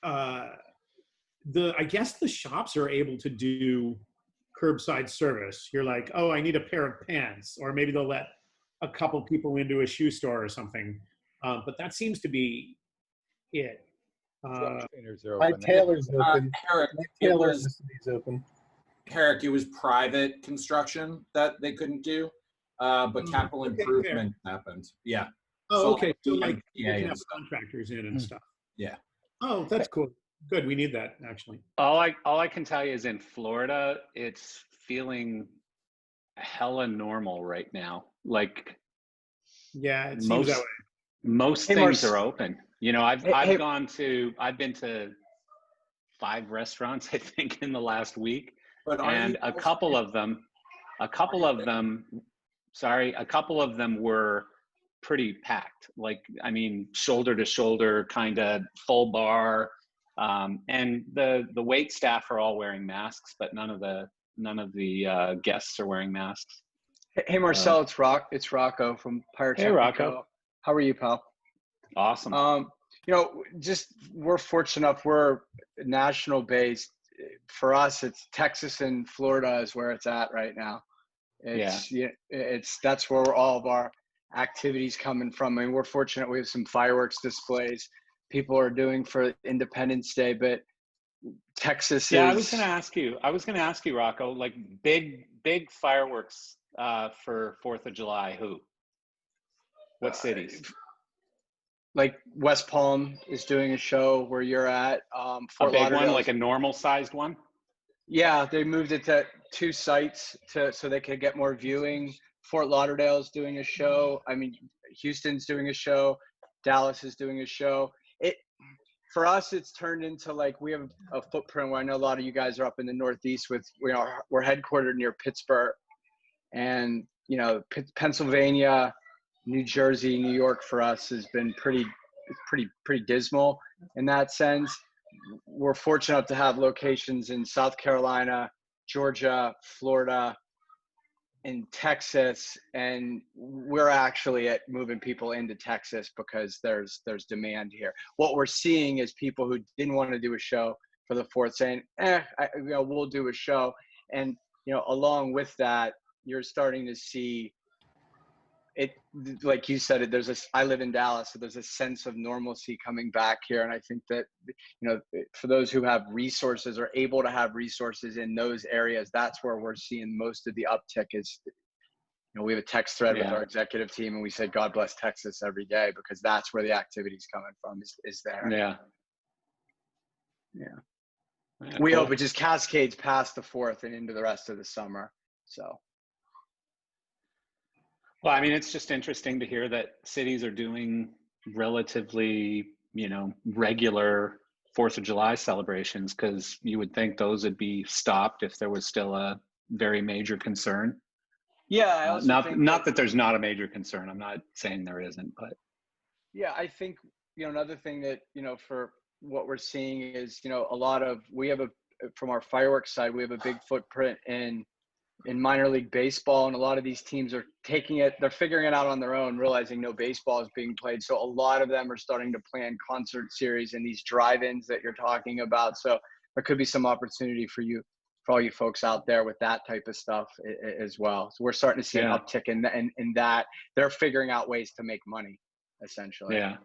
I guess the shops are able to do curbside service. You're like, oh, I need a pair of pants, or maybe they'll let a couple people into a shoe store or something. But that seems to be it. My tailor's open. Herrick, My it tailor's was, open. Herrick, it was private construction that they couldn't do, but capital improvement happened. Yeah. Oh, okay. So like yeah, you can yeah. have contractors in and stuff. Yeah. Oh, that's cool. Good. We need that actually. All I can tell you is in Florida, it's feeling hella normal right now. Like, yeah, it seems most that way. most Hey, things Mars. are open. I've Hey. I've been to 5 restaurants, I think, in the last week, But aren't and you a couple of them were pretty packed. Like, I mean, shoulder to shoulder, kind of full bar. And the wait staff are all wearing masks, but none of the guests are wearing masks. Hey Marcel, it's Rocco from Pirate Hey, Technico. Rocco. How are you, pal? Awesome. Just we're fortunate enough. We're national based. For us, it's Texas and Florida is where it's at right now. That's where all of our activities coming from. I mean, we're fortunate. We have some fireworks displays people are doing for Independence Day, but Texas Yeah, is. I was going to ask you, Rocco, like big fireworks for 4th of July. Who? What cities? Like West Palm is doing a show where you're at. A Fort big one, Lauderdale. like a normal sized one? Yeah, they moved it to 2 sites so they could get more viewing. Fort Lauderdale is doing a show. I mean, Houston's doing a show. Dallas is doing a show. For us, it's turned into like we have a footprint where I know a lot of you guys are up in the Northeast with, we're headquartered near Pittsburgh, and Pennsylvania, New Jersey, New York for us has been pretty dismal in that sense. We're fortunate to have locations in South Carolina, Georgia, Florida, in Texas, and we're actually at moving people into Texas because there's demand here. What we're seeing is people who didn't want to do a show for the 4th saying, we'll do a show. And, along with that, you're starting to see it, like you said, I live in Dallas, so there's a sense of normalcy coming back here. And I think that, for those who have resources or able to have resources in those areas, that's where we're seeing most of the uptick is, we have a text thread with our executive team and we say, God bless Texas every day, because that's where the activity is coming from is there. Yeah. We cool. hope it just cascades past the 4th and into the rest of the summer. So. Well, I mean, it's just interesting to hear that cities are doing relatively, regular 4th of July celebrations, because you would think those would be stopped if there was still a very major concern. Yeah, I also not that there's not a major concern. I'm not saying there isn't, but yeah, I think another thing that for what we're seeing is we have from our fireworks side, we have a big footprint in minor league baseball, and a lot of these teams are they're figuring it out on their own, realizing no baseball is being played. So a lot of them are starting to plan concert series and these drive-ins that you're talking about. So there could be some opportunity for all you folks out there with that type of stuff as well. So we're starting to see an uptick in that. They're figuring out ways to make money, essentially. Yeah.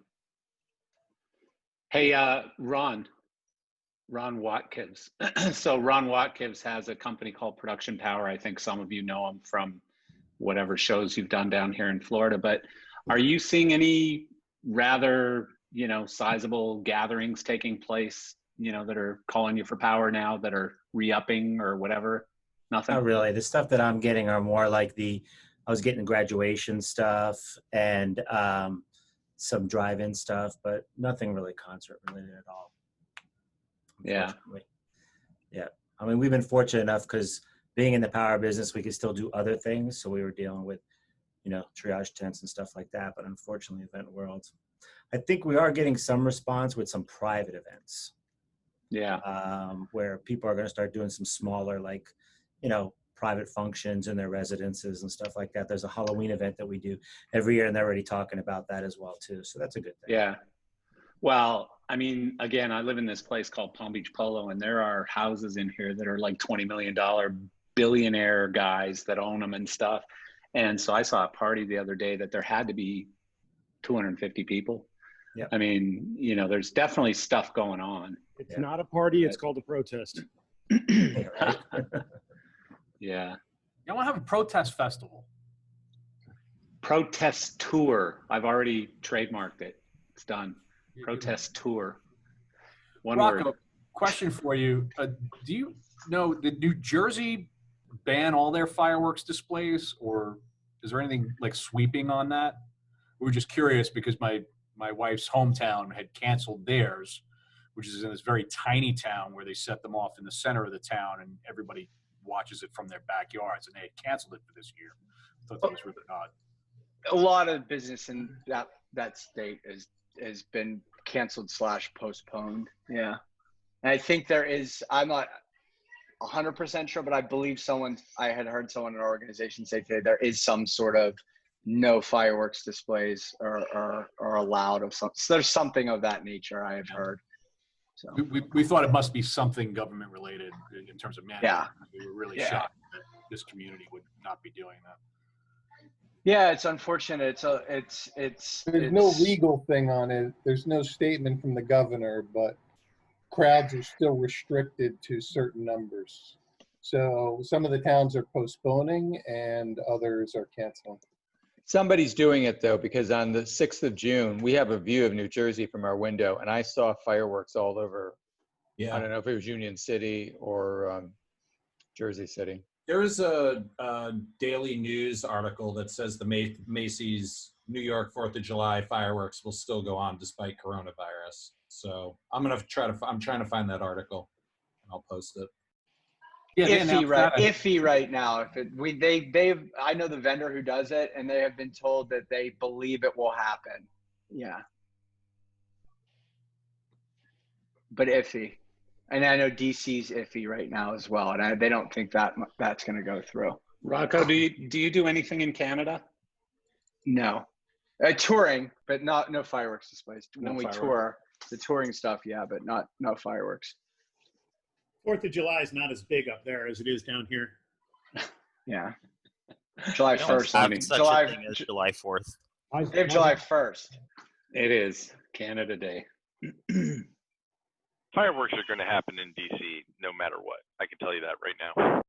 Hey, Ron Watkins. So Ron Watkins has a company called Production Power. I think some of you know him from whatever shows you've done down here in Florida. But are you seeing any rather, sizable gatherings taking place, that are calling you for power now, that are re-upping or whatever? Nothing? Not really. The stuff that I'm getting are more like I was getting graduation stuff and some drive-in stuff, but nothing really concert related at all. Yeah. Yeah. I mean, we've been fortunate enough because being in the power business, we could still do other things. So we were dealing with, triage tents and stuff like that. But unfortunately, Event World, I think we are getting some response with some private events. Yeah. Where people are going to start doing some smaller, private functions in their residences and stuff like that. There's a Halloween event that we do every year, and they're already talking about that as well, too. So that's a good thing. Yeah. Well, I mean, again, I live in this place called Palm Beach Polo, and there are houses in here that are like $20 million billionaire guys that own them and stuff. And so I saw a party the other day that there had to be 250 people. Yep. I mean, there's definitely stuff going on. It's not a party. It's called a protest. Yeah. I want to have a protest festival. Protest tour. I've already trademarked it. It's done. Protest tour. One Rocco, word. question for you. Do you know, did New Jersey ban all their fireworks displays, or is there anything like sweeping on that? We were just curious because my wife's hometown had canceled theirs, which is in this very tiny town where they set them off in the center of the town and everybody watches it from their backyards, and they had canceled it for this year. I thought that was really odd. A lot of business in that state has been canceled / postponed. Yeah. And I think I'm not 100% sure, but I believe I had heard someone in our organization say today, there is some sort of no fireworks displays are allowed of some. So there's something of that nature I have heard. So we thought it must be something government related in terms of management. Yeah. We were really shocked that this community would not be doing that. Yeah, it's unfortunate. There's no legal thing on it. There's no statement from the governor, but crowds are still restricted to certain numbers. So some of the towns are postponing and others are canceling. Somebody's doing it though, because on the 6th of June, we have a view of New Jersey from our window, and I saw fireworks all over. Yeah. I don't know if it was Union City or Jersey City. There is a Daily News article that says the Macy's New York 4th of July fireworks will still go on despite coronavirus. So I'm trying to find that article, and I'll post it. Yeah, iffy right now. I know the vendor who does it, and they have been told that they believe it will happen. Yeah. But iffy. And I know DC's iffy right now as well, and they don't think that's going to go through. Rocco, do you do anything in Canada? No. Touring, but no fireworks displays. When we fireworks. tour, the touring stuff, yeah, but no fireworks. 4th of July is not as big up there as it is down here. Yeah. July 1st. July 4th. They have July 1st. It is Canada Day. Fireworks are going to happen in DC no matter what. I can tell you that right now.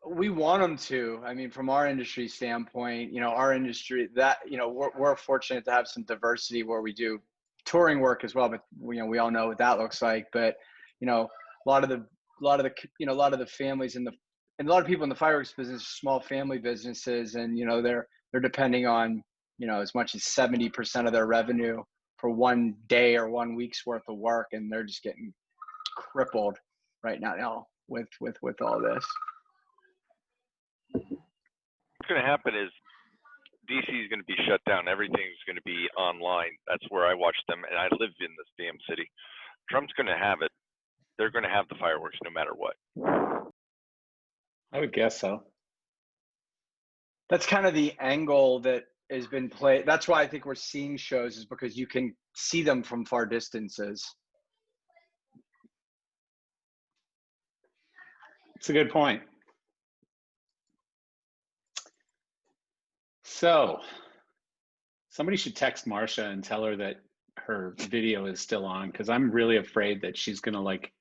We want them to. I mean, from our industry standpoint, our industry we're fortunate to have some diversity where we do touring work as well, but we all know what that looks like. But a lot of the families and a lot of people in the fireworks business, small family businesses, and they're depending on as much as 70% of their revenue for one day or 1 week's worth of work, and they're just getting crippled right now with all this. What's going to happen is DC is going to be shut down. Everything's going to be online. That's where I watch them, and I live in this damn city. Trump's going to have it. They're going to have the fireworks no matter what. I would guess so. That's kind of the angle that has been played. That's why I think we're seeing shows, is because you can see them from far distances. It's a good point. So somebody should text Marcia and tell her that her video is still on, because I'm really afraid that she's going to like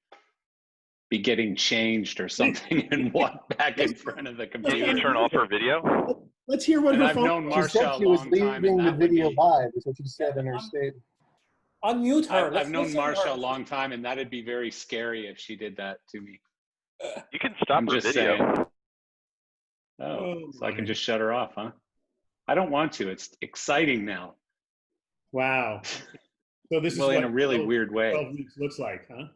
be getting changed or something and walk back in front of the computer. Can you turn off her video? Let's hear what And her I've phone. known She Marcia said a she was long time, leaving and the that would video be, live, is what she said in her statement. Unmute her. I've Let's known listen to Marcia her. a long time, and that'd be very scary if she did that to me. You can stop I'm her just video. saying. Oh, so I can just shut her off, huh? I don't want to. It's exciting now. Wow. So this Well, is in what a really 12 weird way. 12 weeks looks like, huh?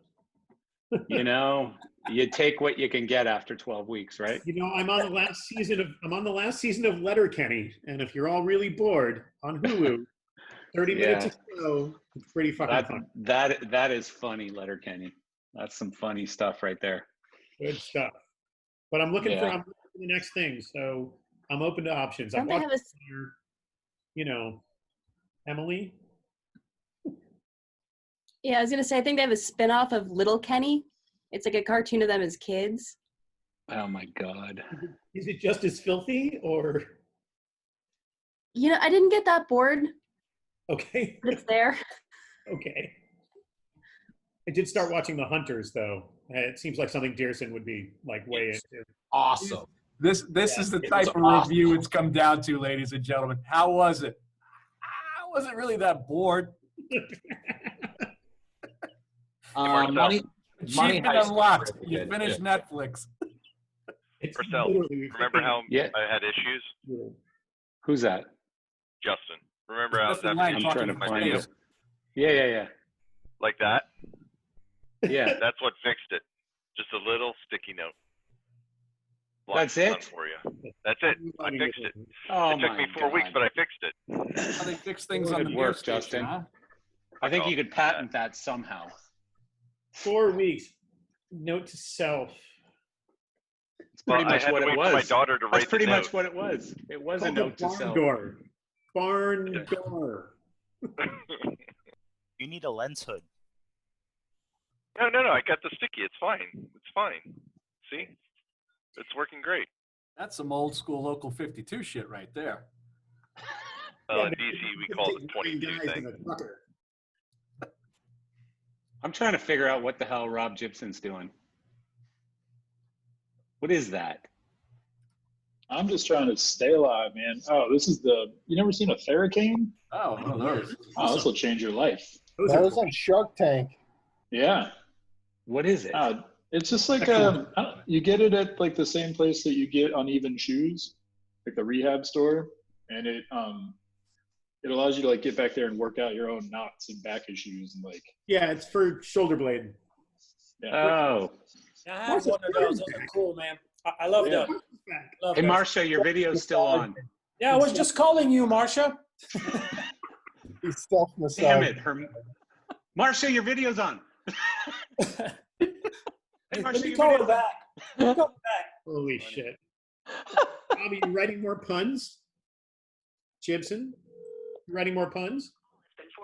You know, you take what you can get after 12 weeks, right? You know, I'm on the last season of Letterkenny, and if you're all really bored on Hulu, 30 minutes Yeah. a show, it's pretty fucking fun. That is funny, Letterkenny. That's some funny stuff right there. Good stuff. But I'm looking for Yeah. the next thing, so I'm open to options. Don't I'm they have watching a your, you know, Emily. Yeah, I was gonna say, I think they have a spin-off of Little Kenny. It's like a cartoon of them as kids. Oh my God. Is it just as filthy, or You know, I didn't get that bored, okay? but it's there. Okay. I did start watching The Hunters, though. It seems like something Dearson would be like way into. Awesome. This is the type of awesome. review it's come down to, ladies and gentlemen. How was it? I wasn't really that bored. Money Achievement Heist. unlocked. Pretty You good, finished yeah. Netflix. Marcel, remember how Yeah. I had issues? Who's that? Justin. Remember how I was Justin having Lang issues talking with my about video? space. Yeah. Like that? Yeah. That's what fixed it. Just a little sticky note. That's Lots it? done for you. That's it. I fixed it. Oh It took my me 4 weeks, God. but I fixed it. How they fix things on Good the news work, station, Justin. huh? I think you could patent that somehow. 4 weeks. Note to self. It's pretty Well, I much had what to it wait was. for my daughter to That's write pretty the much note. what it was. It was a Called note the to barn self. door. Barn door. You need a lens hood. No. I got the sticky. It's fine. It's fine. See? It's working great. That's some old school Local 52 shit right there. In DC, we call it the 22 thing. I'm trying to figure out what the hell Rob Gibson's doing. What is that? I'm just trying to stay alive, man. Oh, this is you never seen a Theracane? Oh, one of those. Oh, this will change your life. That was on Shark Tank. Yeah. What is it? It's just like you get it at like the same place that you get Uneven Shoes, like the rehab store, and it allows you to like get back there and work out your own knots and back issues and like. Yeah, it's for shoulder blade. Yeah. Oh. I have one of those. Those are cool, man. I love them. Love Hey, those. Marcia, your video's still on. Yeah, I was just calling you, Marcia. He's self-massaged. Damn it. Marcia, your video's on. Hey, Let Marcia, me your call her video's back. Let me call her back. Holy shit. Bobby, you writing more puns? Gibson, you writing more puns?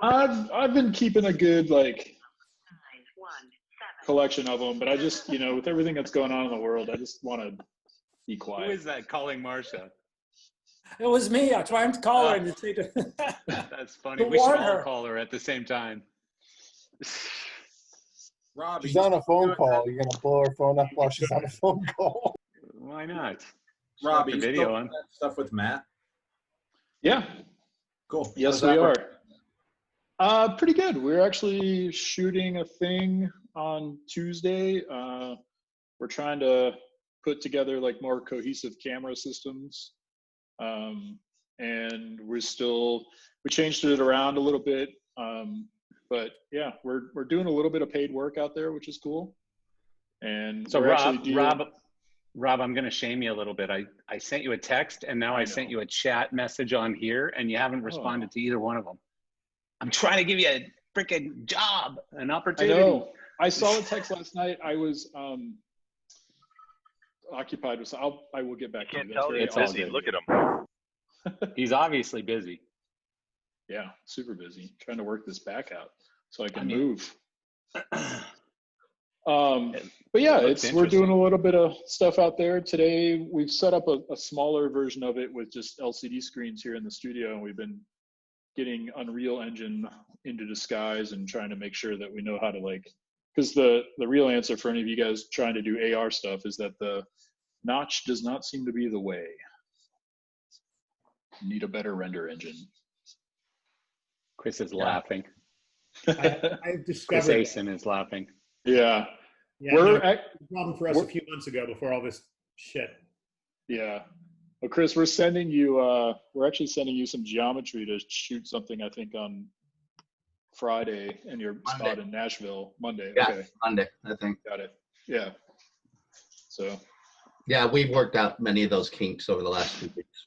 I've been keeping a good like collection of them, but I just with everything that's going on in the world, I just want to be quiet. Who is that calling Marcia? It was me. I tried to call her and to say to That's funny. To We should warn all her. call her at the same time. Robbie, She's on a phone call. You're gonna blow her phone up while she's on a phone call. Why not? Robbie, The you video still on. doing that stuff with Matt? Yeah. Cool. Yes, How's we that are. work? Pretty good. We're actually shooting a thing on Tuesday. We're trying to put together like more cohesive camera systems. And we changed it around a little bit. But yeah, we're doing a little bit of paid work out there, which is cool. And So we're actually Rob, I'm going to shame you a little bit. I sent you a text and now I sent you a chat message on here and you haven't responded to either one of them. I'm trying to give you freaking job, an I opportunity. know. I saw a text last night. I was occupied with. I will get back to you. Can't That's tell very he's all busy. good. Look at him. He's obviously busy. Yeah, super busy trying to work this back out so I can I mean- move. But yeah, looks we're doing interesting. a little bit of stuff out there today. We've set up a smaller version of it with just LCD screens here in the studio, and we've been getting Unreal Engine into disguise and trying to make sure that we know how to because the real answer for any of you guys trying to do AR stuff is that the notch does not seem to be the way. You need a better render engine. Chris is laughing. I've Chris discovered Asen is laughing. Yeah. yeah, We're no, ac- problem for us a few months ago before all this shit. Yeah. Well, Chris, we're sending you, we're actually sending you some geometry to shoot something, I think, on Friday in your spot in Nashville. Monday. Yeah, Okay. Monday, I think. Got it. Yeah. So, Yeah, we've worked out many of those kinks over the last 2 weeks.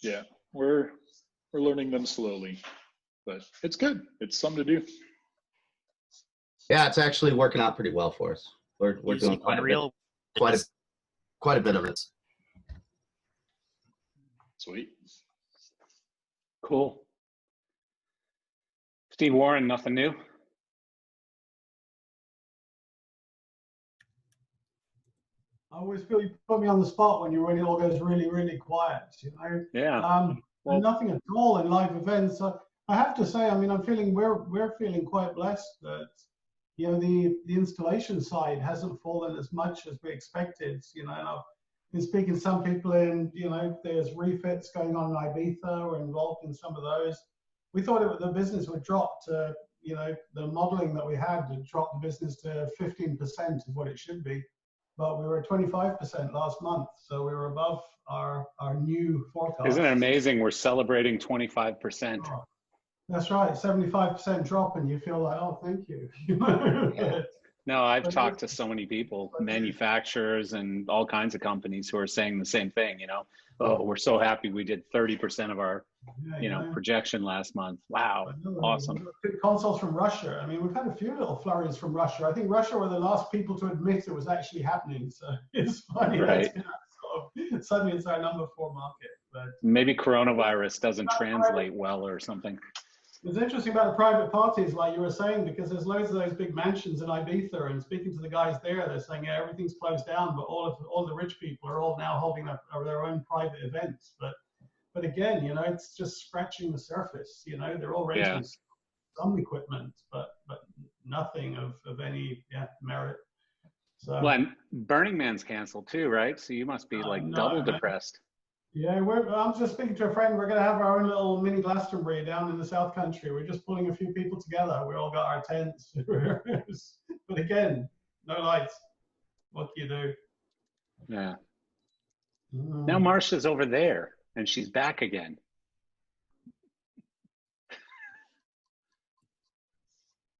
yeah, we're learning them slowly, but it's good. It's something to do. Yeah, it's actually working out pretty well for us. We're doing quite a bit, quite a bit of it. Sweet. Cool. Steve Warren, nothing new? I always feel you put me on the spot when it all goes really, really quiet, you know? Yeah. And nothing at all in live events. I have to say, I mean, we're feeling quite blessed that, you know, the installation side hasn't fallen as much as we expected, you know, and I've been speaking to some people in, you know, there's refits going on in Ibiza, we're involved in some of those. We thought the business would drop to, you know, the modeling that we had to drop the business to 15% of what it should be. But we were at 25% last month, so we were above our new forecast. Isn't it amazing? We're celebrating 25%. Oh, that's right, 75% drop, and you feel like, oh, thank you. Yeah. No, I've talked to so many people, manufacturers and all kinds of companies who are saying the same thing, you know. Oh, we're so happy we did 30% of our, you know, projection last month. Wow, awesome. Consoles from Russia. I mean, we've had a few little flurries from Russia. I think Russia were the last people to admit it was actually happening. So it's funny. Right. That's been suddenly it's our number 4 market. But Maybe coronavirus doesn't translate well or something. it's interesting about the private parties, like you were saying, because there's loads of those big mansions in Ibiza, and speaking to the guys there, they're saying, yeah, everything's closed down, but all the rich people are all now holding up their own private events. But again, you know, it's just scratching the surface. You know, they're all renting some equipment, but nothing of any merit. So, Well, and Burning Man's canceled too, right? So you must be like double depressed. Yeah, I'm just speaking to a friend. We're going to have our own little mini Glastonbury down in the South Country. We're just pulling a few people together. We all got our tents. But again, no lights. What do you do? Yeah. Now Marsha's over there and she's back again.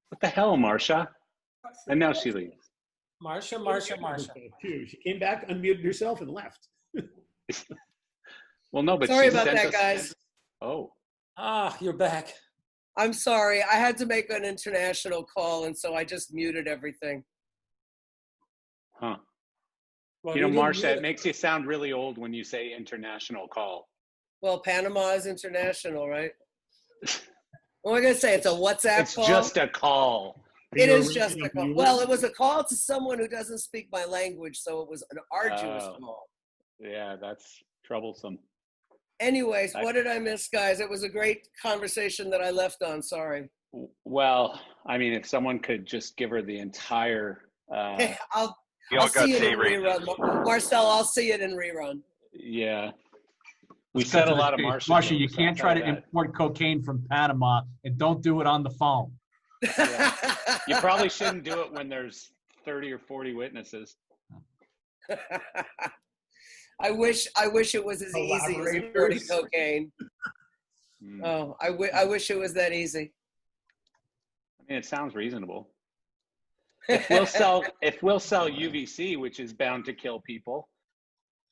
What the hell, Marsha? And now she leaves. Marsha. She came back, unmuted herself, and left. Well, no, but Sorry she about sent that, us- guys. Oh. Ah, you're back. I'm sorry. I had to make an international call, and so I just muted everything. Huh. Well, You know, you didn't Marsha, mute it makes you sound really old when you say international call. Well, Panama is international, right? What am I going to say? It's a WhatsApp It's call? just a call. It is just a call. Well, it was a call to someone who doesn't speak my language, so it was an arduous Oh. call. Yeah, that's troublesome. Anyways, what did I miss, guys? It was a great conversation that I left on. Sorry. Well, I mean, if someone could just give her the entire. I'll Y'all got see it in C-rate. rerun. Marcel, I'll see it in rerun. Yeah. We said a lot of Marsha. Marsha, you jokes, can't I'll try tell to you that. import cocaine from Panama, and don't do it on the phone. You probably shouldn't do it when there's 30 or 40 witnesses. I wish it was as easy as importing cocaine. Oh, I wish it was that easy. I mean, it sounds reasonable. If we'll sell UVC, which is bound to kill people,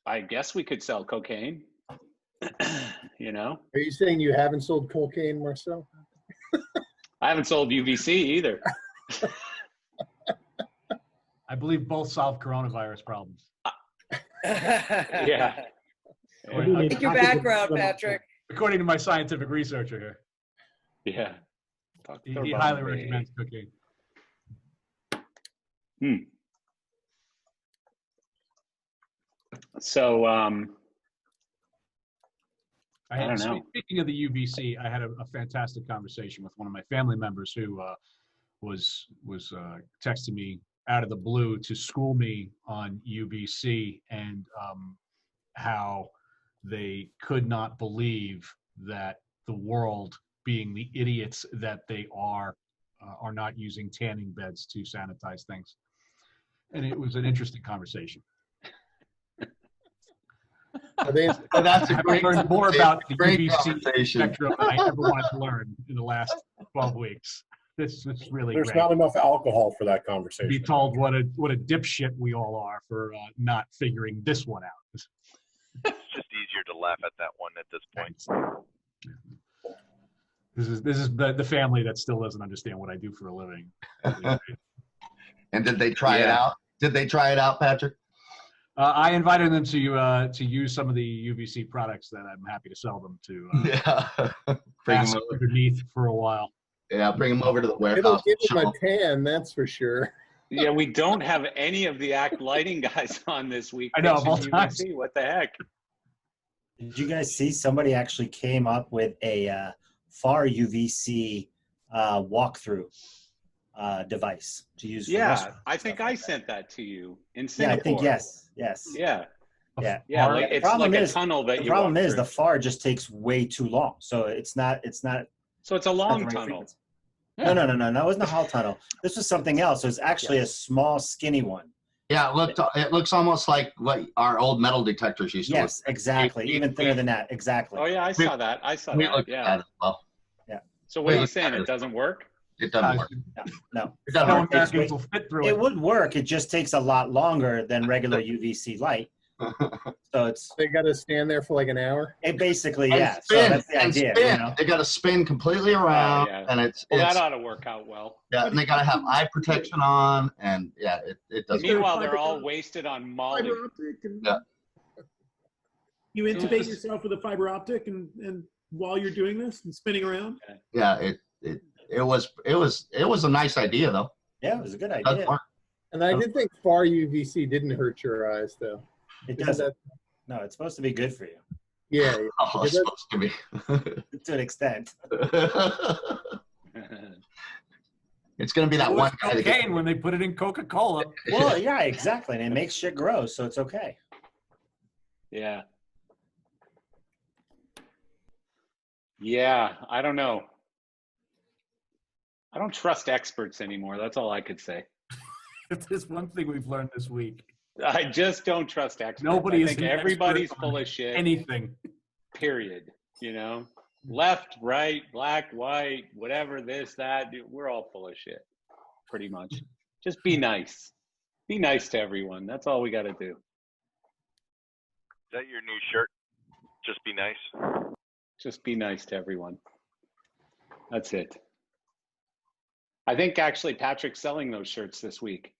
I guess we could sell cocaine. You know? Are you saying you haven't sold cocaine, Marcel? I haven't sold UVC either. I believe both solve coronavirus problems. Yeah. Take your background, Patrick. According to my scientific researcher here. Yeah. He highly recommends cooking. So, I I don't know. Speaking of the UVC, I had a fantastic conversation with one of my family members who was texting me out of the blue to school me on UVC and how they could not believe that the world, being the idiots that they are not using tanning beds to sanitize things. And it was an interesting conversation. That's a great learned more about the great UVC conversation. spectrum than I ever wanted to learn in the last 12 weeks. This is really There's great. not enough alcohol for that conversation. Be told what a dipshit we all are for not figuring this one out. It's just easier to laugh at that one at this point. This is the family that still doesn't understand what I do for a living. And did they try it out? Did they try it out, Patrick? I invited them to use some of the UVC products that I'm happy to sell them to. Bring bask them over. underneath for a while. Yeah, bring them over to the It'll warehouse. give him a tan, that's for sure. Yeah, we don't have any of the ACT lighting guys on this week. I know, of all pitching times. UVC. What the heck? Did you guys see somebody actually came up with a FAR UVC walkthrough device to use for Yeah, restaurants? I think I sent that to you in Yeah, Singapore. I think yes. Yeah. Yeah. Yeah, The like, it's problem like a is- tunnel that the you problem walk is through. the FAR just takes way too long. So it's not So it's a not long the right tunnel. frequency. No, it wasn't a hall tunnel. This was something else. It was actually a small, skinny one. Yeah, it looks almost like what our old metal detectors used to look. Yes, exactly. Even thinner than that. Exactly. Oh yeah, I saw that. I saw We that. looked at Yeah. that as well. Yeah. So what are We you looked saying? at It doesn't work? It doesn't work. No. It doesn't No work. Americans will fit through It it. would work. It just takes a lot longer than regular UVC light. So it's They got to stand there for like an hour. it basically And yeah. spin, So that's the and idea. spin. You know? They got to spin completely around, yeah. and it's Well, that ought to work out well. yeah, and they got to have eye protection on, and yeah, it doesn't. Meanwhile, they're all wasted on Molly. Fiber optic and Yeah. you intubate yourself with a fiber optic and while you're doing this and spinning around. Yeah, it was a nice idea though. Yeah, it was a good It does idea. work. And I did think FAR UVC didn't hurt your eyes, though. It Isn't doesn't. that- No, it's supposed to be good for you Yeah. Oh, it's supposed to be. to an extent. It's gonna be that It one was guy that gets cocaine when they put it in Coca-Cola. Well, yeah, exactly. And it makes shit grow, so it's okay. Yeah. Yeah, I don't know. I don't trust experts anymore. That's all I could say. If there's one thing we've learned this week, I just don't trust experts. Nobody I is think an expert everybody's on full of shit. anything. Period. You know, left, right, black, white, whatever, this, that. Dude, we're all full of shit, pretty much. Just be nice. Be nice to everyone. That's all we got to do. Is that your new shirt? Just be nice. Just be nice to everyone. That's it. I think actually Patrick's selling those shirts this week.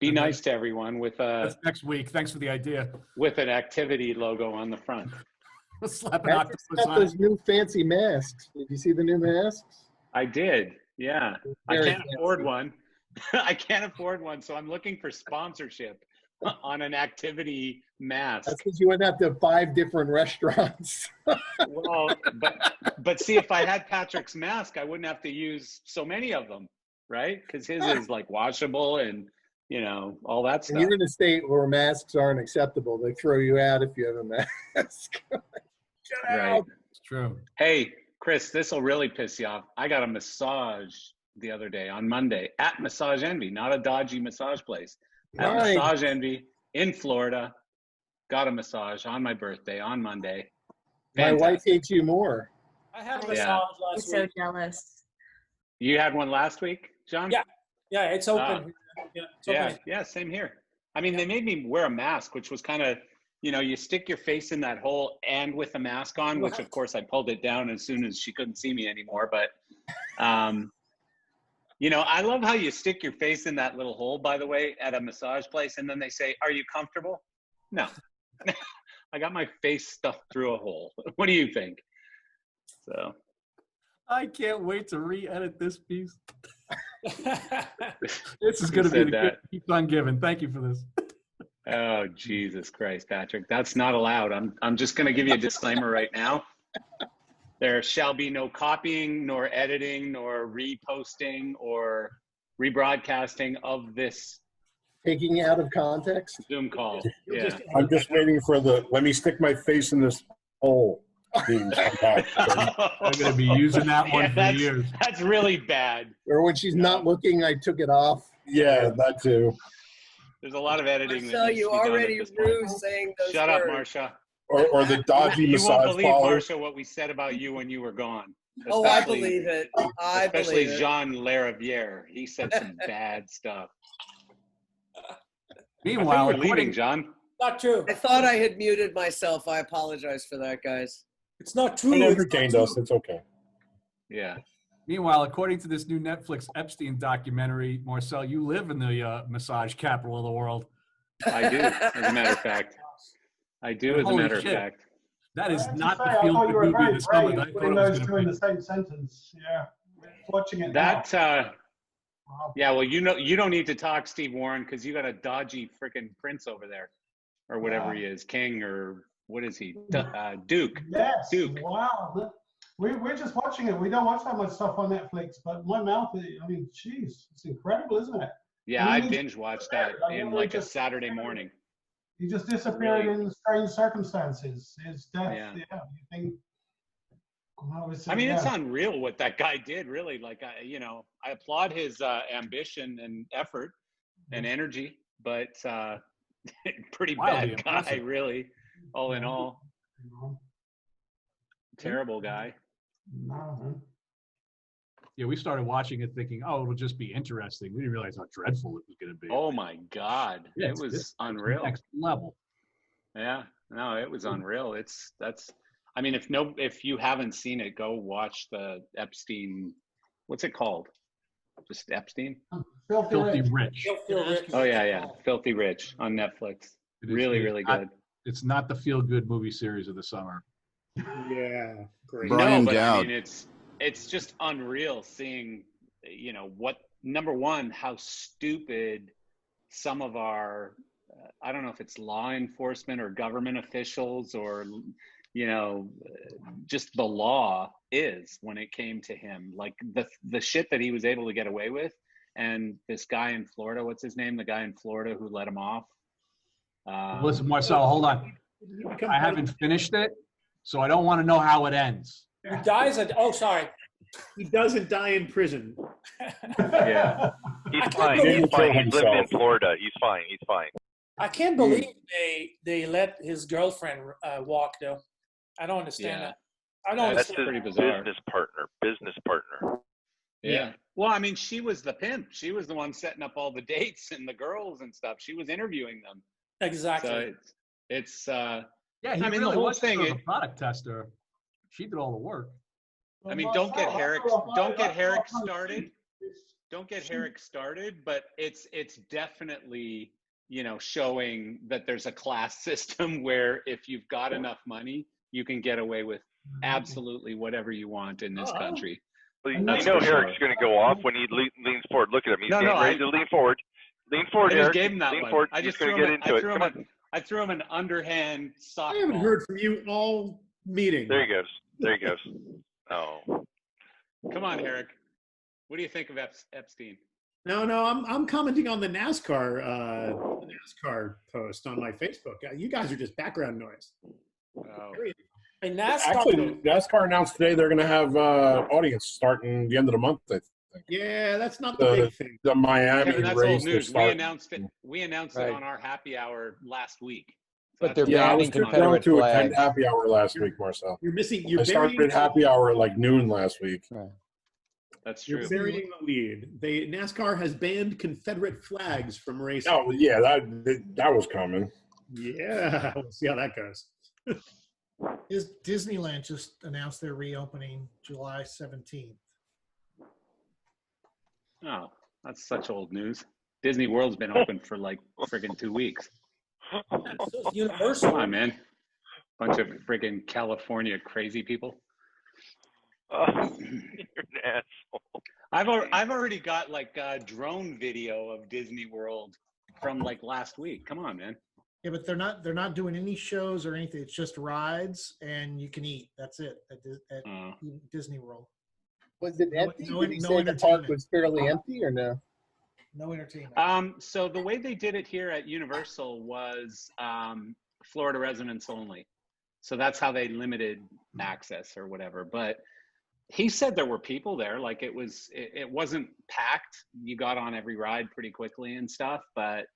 Be Okay. nice to everyone with That's next week. Thanks for the idea. with an activity logo on the front. Slap an Patrick's octopus got on it. those new fancy masks. Did you see the new masks? I did. Yeah. I Very can't afford one. I can't afford one, so I'm looking for sponsorship on an activity mask. That's because you went out to 5 different restaurants. Well, but see, if I had Patrick's mask, I wouldn't have to use so many of them, right? Because his is like washable and all that And stuff. you're in a state where masks aren't acceptable. They throw you out if you have a mask. Right. It's true. Hey, Chris, this will really piss you off. I got a massage the other day on Monday at Massage Envy, not a dodgy massage place. At Nice. Massage Envy in Florida. Got a massage on my birthday on Monday. My wife Fantastic. hates you more. I had a Yeah. massage I'm last so week. jealous. You had one last week, John? Yeah. Yeah, it's open. Yeah, it's Yeah, open. yeah, same here. I mean, they made me wear a mask, which was kind of, you stick your face in that hole and with a mask on, which of course I pulled it down as soon as she couldn't see me anymore. But You know, I love how you stick your face in that little hole, by the way, at a massage place, and then they say, "Are you comfortable?" No. I got my face stuffed through a hole. What do you think? So I can't wait to re-edit this piece. This is going to be said the that? gift that keeps on giving. Thank you for this. Oh, Jesus Christ, Patrick. That's not allowed. I'm just going to give you a disclaimer right now. There shall be no copying, nor editing, nor reposting, or rebroadcasting of this Taking out of context. Zoom call. Yeah. I'm just waiting for the "let me stick my face in this hole" theme sometime. I'm going to be using that one for years. That's really bad. Or when she's not looking, I took it off. Yeah, that too. There's a lot of editing. So you already rue saying those Shut up, words. Marsha. Or the dodgy You won't massage believe, parlor. Marsha, what we said about you when you were gone. Oh, I Especially- believe it. I Especially believe it. Jean Lariviere. He said some bad stuff. Meanwhile, I think we're leaving, according, John. Not true. I thought I had muted myself. I apologize for that, guys. It's not He true. entertained us. It's okay. Yeah. meanwhile, according to this new Netflix Epstein documentary, Marcel, you live in the massage capital of the world. I do, as a matter of fact. I do, as a Holy matter of shit. fact. That is I have to not say, the I feel thought good you were movie very of the summer brave that I thought putting it was those going two in to the same sentence. Yeah, watching it. That, now. yeah, well, you know, you don't need to talk, Steve Warren, because you got a dodgy freaking prince over there, or whatever he is, king, or what is he? Duke. Yes. Duke. Wow. We're just watching it. We don't watch that much stuff on Netflix, but my mouth, I mean, geez, it's incredible, isn't it? Yeah, I I mean, binge watched that in like a Saturday morning. He just disappeared Really? in strange circumstances. His death, Yeah. you think. Obviously, I mean, it's yeah. unreal what that guy did, really. Like, I applaud his ambition and effort and energy, but pretty Wildly bad guy, impressive. really, all in all. Terrible guy. No, Yeah, we started watching it thinking, oh, it'll just be interesting. We didn't realize how dreadful it was going to be. Oh my God, Yeah, it it's was unreal. Next level. Yeah, no, it was unreal. I mean, if you haven't seen it, go watch the Epstein. What's it called? Just Epstein? Filthy Rich. Oh yeah, Filthy Rich on Netflix. It is- Really, it is really not- good. It's not the feel-good movie series of the summer. Yeah, great. No, but I mean, it's just unreal seeing, what, number one, how stupid some of our, I don't know if it's law enforcement or government officials or, just the law is when it came to him. Like the shit that he was able to get away with. And this guy in Florida, what's his name? The guy in Florida who let him off. Listen, Marcel, hold on. I haven't finished it, so I don't want to know how it ends. He dies at, oh, sorry. He doesn't die in prison. Yeah. He's can't fine. believe- He's fine. He's living in himself. Florida. He's fine. He's fine. I can't believe they let his girlfriend walk, though. I don't understand Yeah. that. I don't That's understand. his pretty bizarre. business partner. Yeah. Well, I mean, she was the pimp. She was the one setting up all the dates and the girls and stuff. She was interviewing them. Exactly. So it's Yeah, he I mean, the really whole was thing, sort of it- a product tester. She did all the work. I mean, don't get Herrick started. Don't get Herrick started, but it's definitely, showing that there's a class system where if you've got enough money, you can get away with absolutely whatever you want in this country. Well, you That's know for Herrick's sure. going to go off when he leans forward. Look at him. He's No, getting no, ready to lean forward. Lean forward, I just Herrick. gave him that lean one. forward. I He's just going threw to him. get into it. Come on. I threw him an underhand softball. I haven't heard from you all meeting. There he goes. There he goes. Oh. Come on, Herrick. What do you think of Epstein? No, I'm commenting on the NASCAR post on my Facebook. You guys are just background noise. Oh. And NASCAR, Actually, NASCAR announced today they're going to have audience starting the end of the month. I think Yeah, that's not the the big thing. the Miami Kevin, that's race old is news. We starting. announced it. We announced Right. it on our happy hour last week. But they're Yeah, I was banning too young Confederate to attend flags. happy hour last week, Marcel. You're missing. I You're started burying. happy hour at like noon last week. That's You're true. burying the lead. NASCAR has banned Confederate flags from racing. Oh yeah, that was coming. Yeah, we'll see how that goes. Disneyland just announced they're reopening July 17th. Oh, that's such old news. Disney World's been open for like friggin' 2 weeks. So is Universal. Come on, man. Bunch of friggin' California crazy people. You're an asshole. I've already got like a drone video of Disney World from like last week. Come on, man. Yeah, but they're not doing any shows or anything. It's just rides and you can eat. That's it at Disney World. Was it empty? No, Did he no say the park entertainment. was fairly empty or no? No entertainment. So the way they did it here at Universal was Florida residents only. So that's how they limited access or whatever. But he said there were people there. Like it wasn't packed. You got on every ride pretty quickly and stuff. But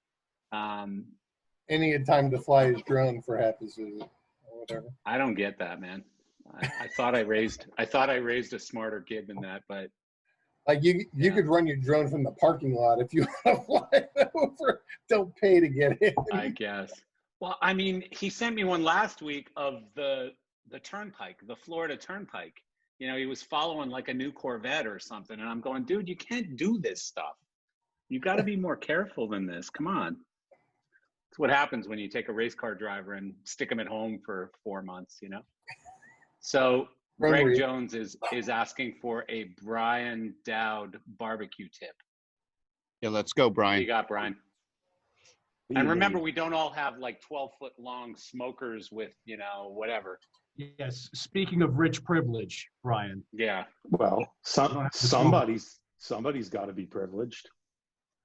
and he had time to fly his drone for half his visit or whatever. I don't get that, man. I thought I raised a smarter kid than that, but like you could run your drone from the parking lot if you want to fly over. Don't pay to get in. I guess. Well, I mean, he sent me one last week of the turnpike, the Florida Turnpike. You know, he was following like a new Corvette or something, and I'm going, dude, you can't do this stuff. You got to be more careful than this. Come on. It's what happens when you take a race car driver and stick him at home for 4 months, you know? So Greg Jones is asking for a Brian Dowd barbecue tip. Yeah, let's go, Brian. What you got, Brian? And remember, we don't all have like 12-foot long smokers with, you know, whatever. Yes. Speaking of rich privilege, Brian. Yeah. Well, somebody's got to be privileged.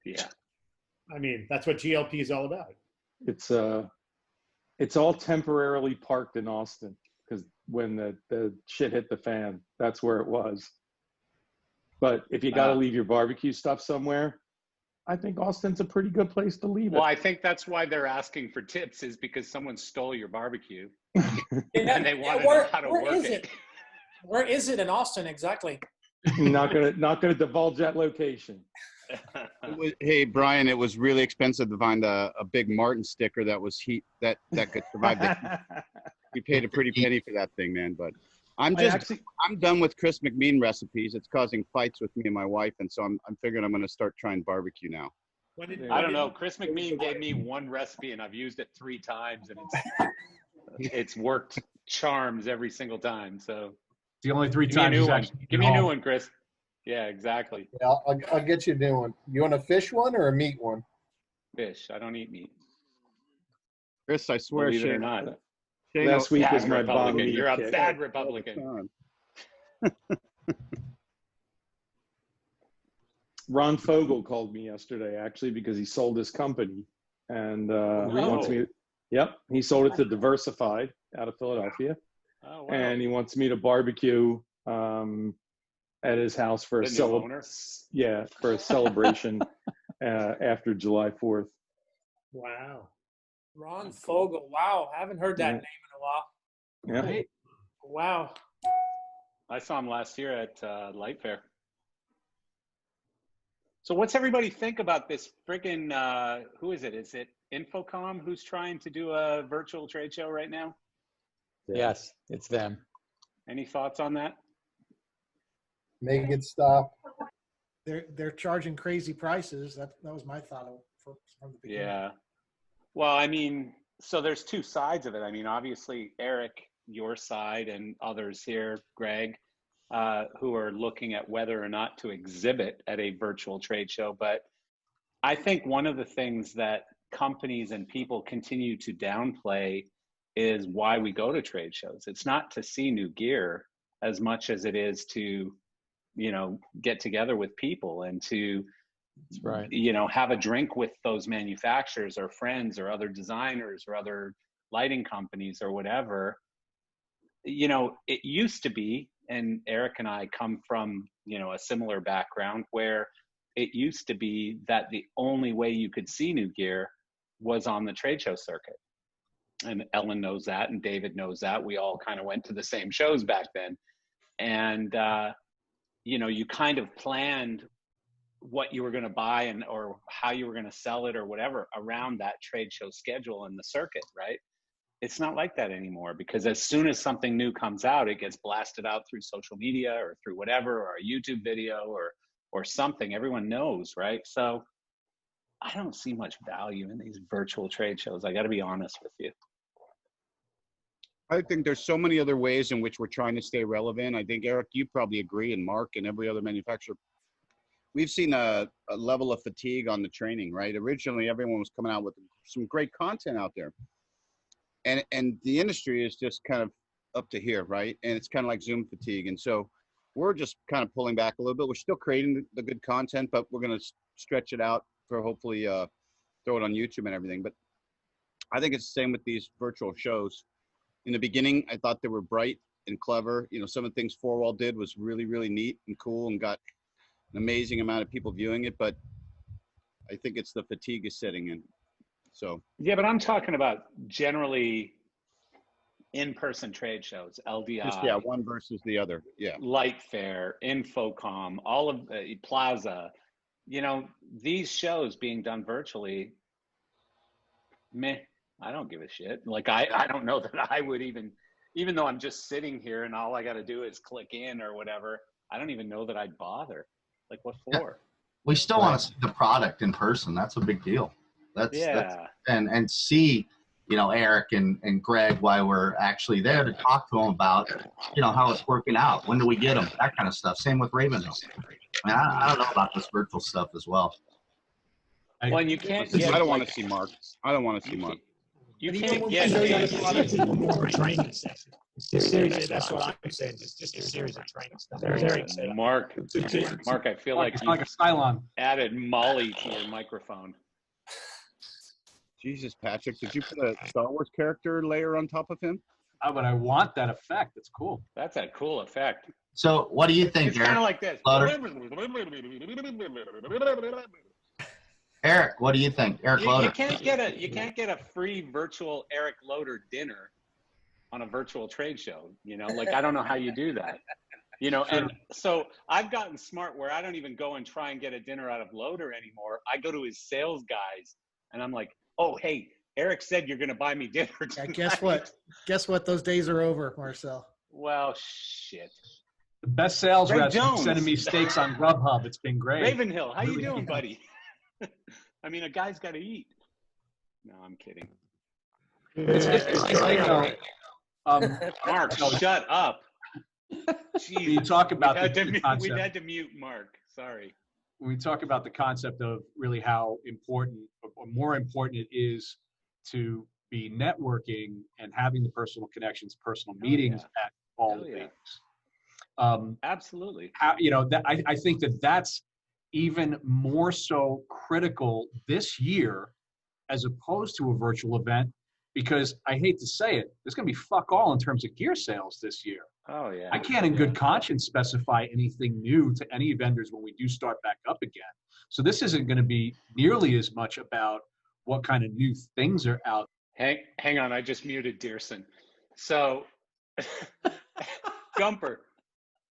Yeah. I mean, that's what GLP is all about. It's all temporarily parked in Austin because when the shit hit the fan, that's where it was. But if you got to leave your barbecue stuff somewhere, I think Austin's a pretty good place to leave it. Well, I think that's why they're asking for tips, is because someone stole your barbecue and they want to know how to work it. Where is it in Austin exactly? not gonna divulge that location. Hey, Brian, it was really expensive to find a big Martin sticker that was that could survive the heat. We paid a pretty penny for that thing, man. But I'm done with Chris McMean recipes. It's causing fights with me and my wife, and so I'm figuring I'm going to start trying barbecue now. I don't know. Chris McMean gave me one recipe, and I've used it 3 times, and it's worked charms every single time. So the only 3 times. Give me a new one, Chris. Yeah, exactly. Yeah, I'll get you a new one. You want a fish one or a meat one? Fish. I don't eat meat. Chris, I swear, believe it or not. Last week was my Republican. You're a bad Republican. Ron Fogel called me yesterday, actually, because he sold his company, and he wants me. Yep, he sold it to Diversified out of Philadelphia, and he wants me to barbecue at his house for a celebration after July 4th. Wow. Ron Fogel. Wow, haven't heard that name in a while. Yeah. Right. Wow. I saw him last year at Light Fair. So what's everybody think about this friggin', who is it? Is it Infocom who's trying to do a virtual trade show right now? Yes, it's them. Any thoughts on that? Make it stop. They're charging crazy prices. That was my thought from the beginning. Yeah. Well, I mean, so there's 2 sides of it. I mean, obviously, Eric, your side, and others here, Greg, who are looking at whether or not to exhibit at a virtual trade show. But I think one of the things that companies and people continue to downplay is why we go to trade shows. It's not to see new gear as much as it is to, you know, get together with people and to, you know, have a drink with those manufacturers or friends or other designers or other lighting companies or whatever. You know, it used to be, and Eric and I come from, you know, a similar background where it used to be that the only way you could see new gear was on the trade show circuit. And Ellen knows that, and David knows that. We all kind of went to the same shows back then. And, you know, you kind of planned what you were going to buy and or how you were going to sell it or whatever around that trade show schedule and the circuit, right? It's not like that anymore, because as soon as something new comes out, it gets blasted out through social media or through whatever, or a YouTube video or or something. Everyone knows, right? So I don't see much value in these virtual trade shows. I got to be honest with you. I think there's so many other ways in which we're trying to stay relevant. I think, Eric, you probably agree, and Mark and every other manufacturer. We've seen a level of fatigue on the training, right? Originally, everyone was coming out with some great content out there. And the industry is just kind of up to here, right? And it's kind of like Zoom fatigue. And so we're just kind of pulling back a little bit. We're still creating the good content, but we're going to stretch it out for hopefully throw it on YouTube and everything. But I think it's the same with these virtual shows. In the beginning, I thought they were bright and clever. You know, some of the things 4Wall did was really, really neat and cool and got an amazing amount of people viewing it. But I think it's the fatigue is setting in. So yeah, but I'm talking about generally in-person trade shows, LDI. Just, yeah, one versus the other. Yeah. Light Fair, Infocom, all of Plaza. You know, these shows being done virtually, meh. I don't give a shit. Like, I don't know that I would even though I'm just sitting here and all I got to do is click in or whatever, I don't even know that I'd bother. Like, what for? Yeah. We still want to see the product in person. That's a big deal. That's and see, you know, Eric and Greg while we're actually there to talk to them about, you know, how it's working out. When do we get them? That kind of stuff. Same with Ravenhill. I mean, I don't know about this virtual stuff as well. Well, and you can't. I don't want to see Mark. I don't want to see Mark. You can't get more training session. Seriously, that's what I'm saying. It's just a series of training stuff. Very exciting. Mark, I feel like it's like a Cylon. Added Molly to your microphone. Jesus, Patrick, did you put a Star Wars character layer on top of him? Oh, but I want that effect. It's cool. That's a cool effect. So what do you think, It's Eric? kind of like this. Eric, what do you think? Eric Loader. You can't get a free virtual Eric Loader dinner on a virtual trade show. You know, like, I don't know how you do that. You know, and so I've gotten smart where I don't even go and try and get a dinner out of Loader anymore. I go to his sales guys and I'm like, oh, hey, Eric said you're going to buy me dinner tonight. Guess what? Guess what? Those days are over, Marcel. Well, shit. The best sales Ray reps Jones. sending me steaks on Grubhub. It's been great. Ravenhill, how you doing, buddy? I mean, a guy's got to eat. No, I'm kidding. Mark, shut up. Jeez. You talk about we concept. had to mute Mark. Sorry. When we talk about the concept of really how important or more important it is to be networking and having the personal connections, personal meetings at all the things. Absolutely. You know, that I think that's even more so critical this year as opposed to a virtual event, because I hate to say it, there's going to be fuck all in terms of gear sales this year. Oh, yeah. I can't in good conscience specify anything new to any vendors when we do start back up again. So this isn't going to be nearly as much about what kind of new things are out. Hang on, I just muted Dearson. So, Gumper,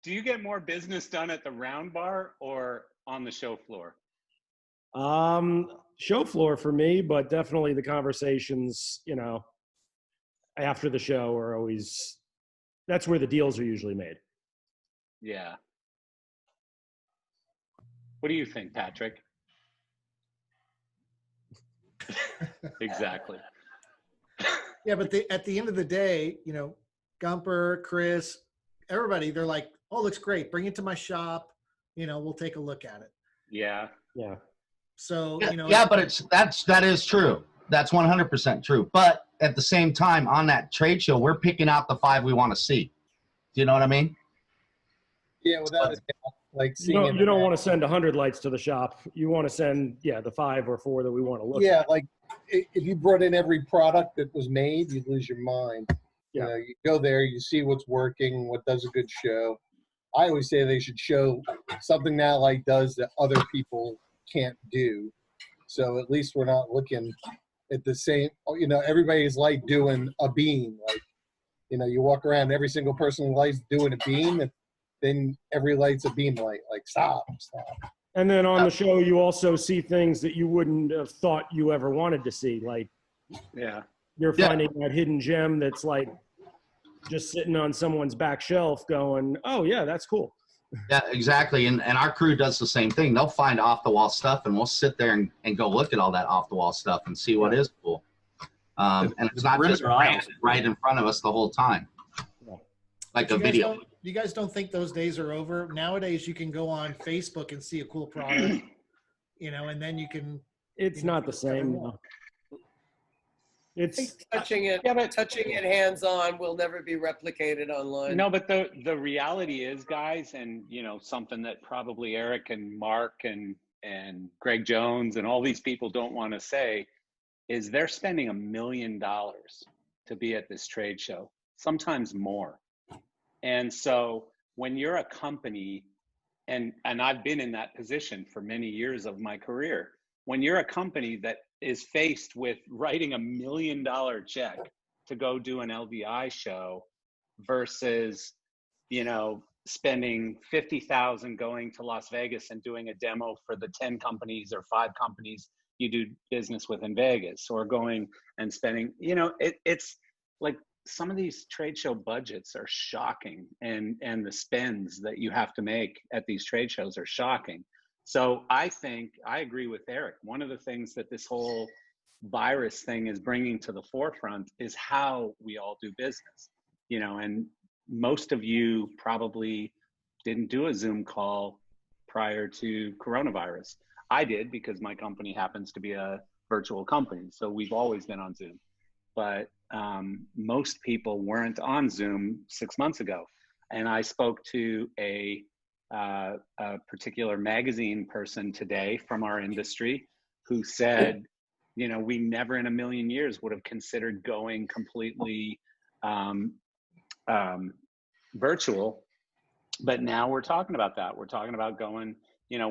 do you get more business done at the round bar or on the show floor? Show floor for me, but definitely the conversations, you know, after the show are always, that's where the deals are usually made. Yeah. What do you think, Patrick? Exactly. Yeah, but at the end of the day, you know, Gumper, Chris, everybody, they're like, oh, looks great. Bring it to my shop. You know, we'll take a look at it. Yeah. Yeah. So, Yeah, you know. yeah, but that is true. That's 100% true. But at the same time, on that trade show, we're picking out the 5 we want to see. Do you know what I mean? Yeah, without like You seeing. don't want to send 100 lights to the shop. You want to send, the 5 or 4 that we want to look Yeah, at. like if you brought in every product that was made, you'd lose your mind. You know, you go there, you see what's working, what does a good show. I always say they should show something that Light does that other people can't do. So at least we're not looking at the same, you know, everybody's Light doing a beam. Like, you know, you walk around, every single person in Light's doing a beam, and then every light's a beam light. Like, stop. And then on the show, you also see things that you wouldn't have thought you ever wanted to see. Like, you're finding that hidden gem that's like just sitting on someone's back shelf going, oh yeah, that's cool. Yeah, exactly. And our crew does the same thing. They'll find off the wall stuff and we'll sit there and go look at all that off the wall stuff and see what is cool. And it's not just branded right in front of us the whole time. Like a video. You guys don't think those days are over? Nowadays, you can go on Facebook and see a cool product, and then you can. It's not the same. No. It's touching it. Yeah, but touching it hands-on will never be replicated online. No, but the reality is, guys, and something that probably Eric and Mark and Greg Jones and all these people don't want to say is they're spending $1 million to be at this trade show, sometimes more. And so when you're a company, and I've been in that position for many years of my career, when you're a company that is faced with writing $1 million check to go do an LDI show versus, spending $50,000 going to Las Vegas and doing a demo for the 10 companies or 5 companies you do business with in Vegas, or going and spending, it's like, some of these trade show budgets are shocking, and the spends that you have to make at these trade shows are shocking. So I think I agree with Eric. One of the things that this whole virus thing is bringing to the forefront is how we all do business, and most of you probably didn't do a Zoom call prior to coronavirus. I did, because my company happens to be a virtual company. So we've always been on Zoom. But most people weren't on Zoom 6 months ago. And I spoke to a particular magazine person today from our industry who said, we never in a million years would have considered going completely virtual. But now we're talking about that. We're talking about going,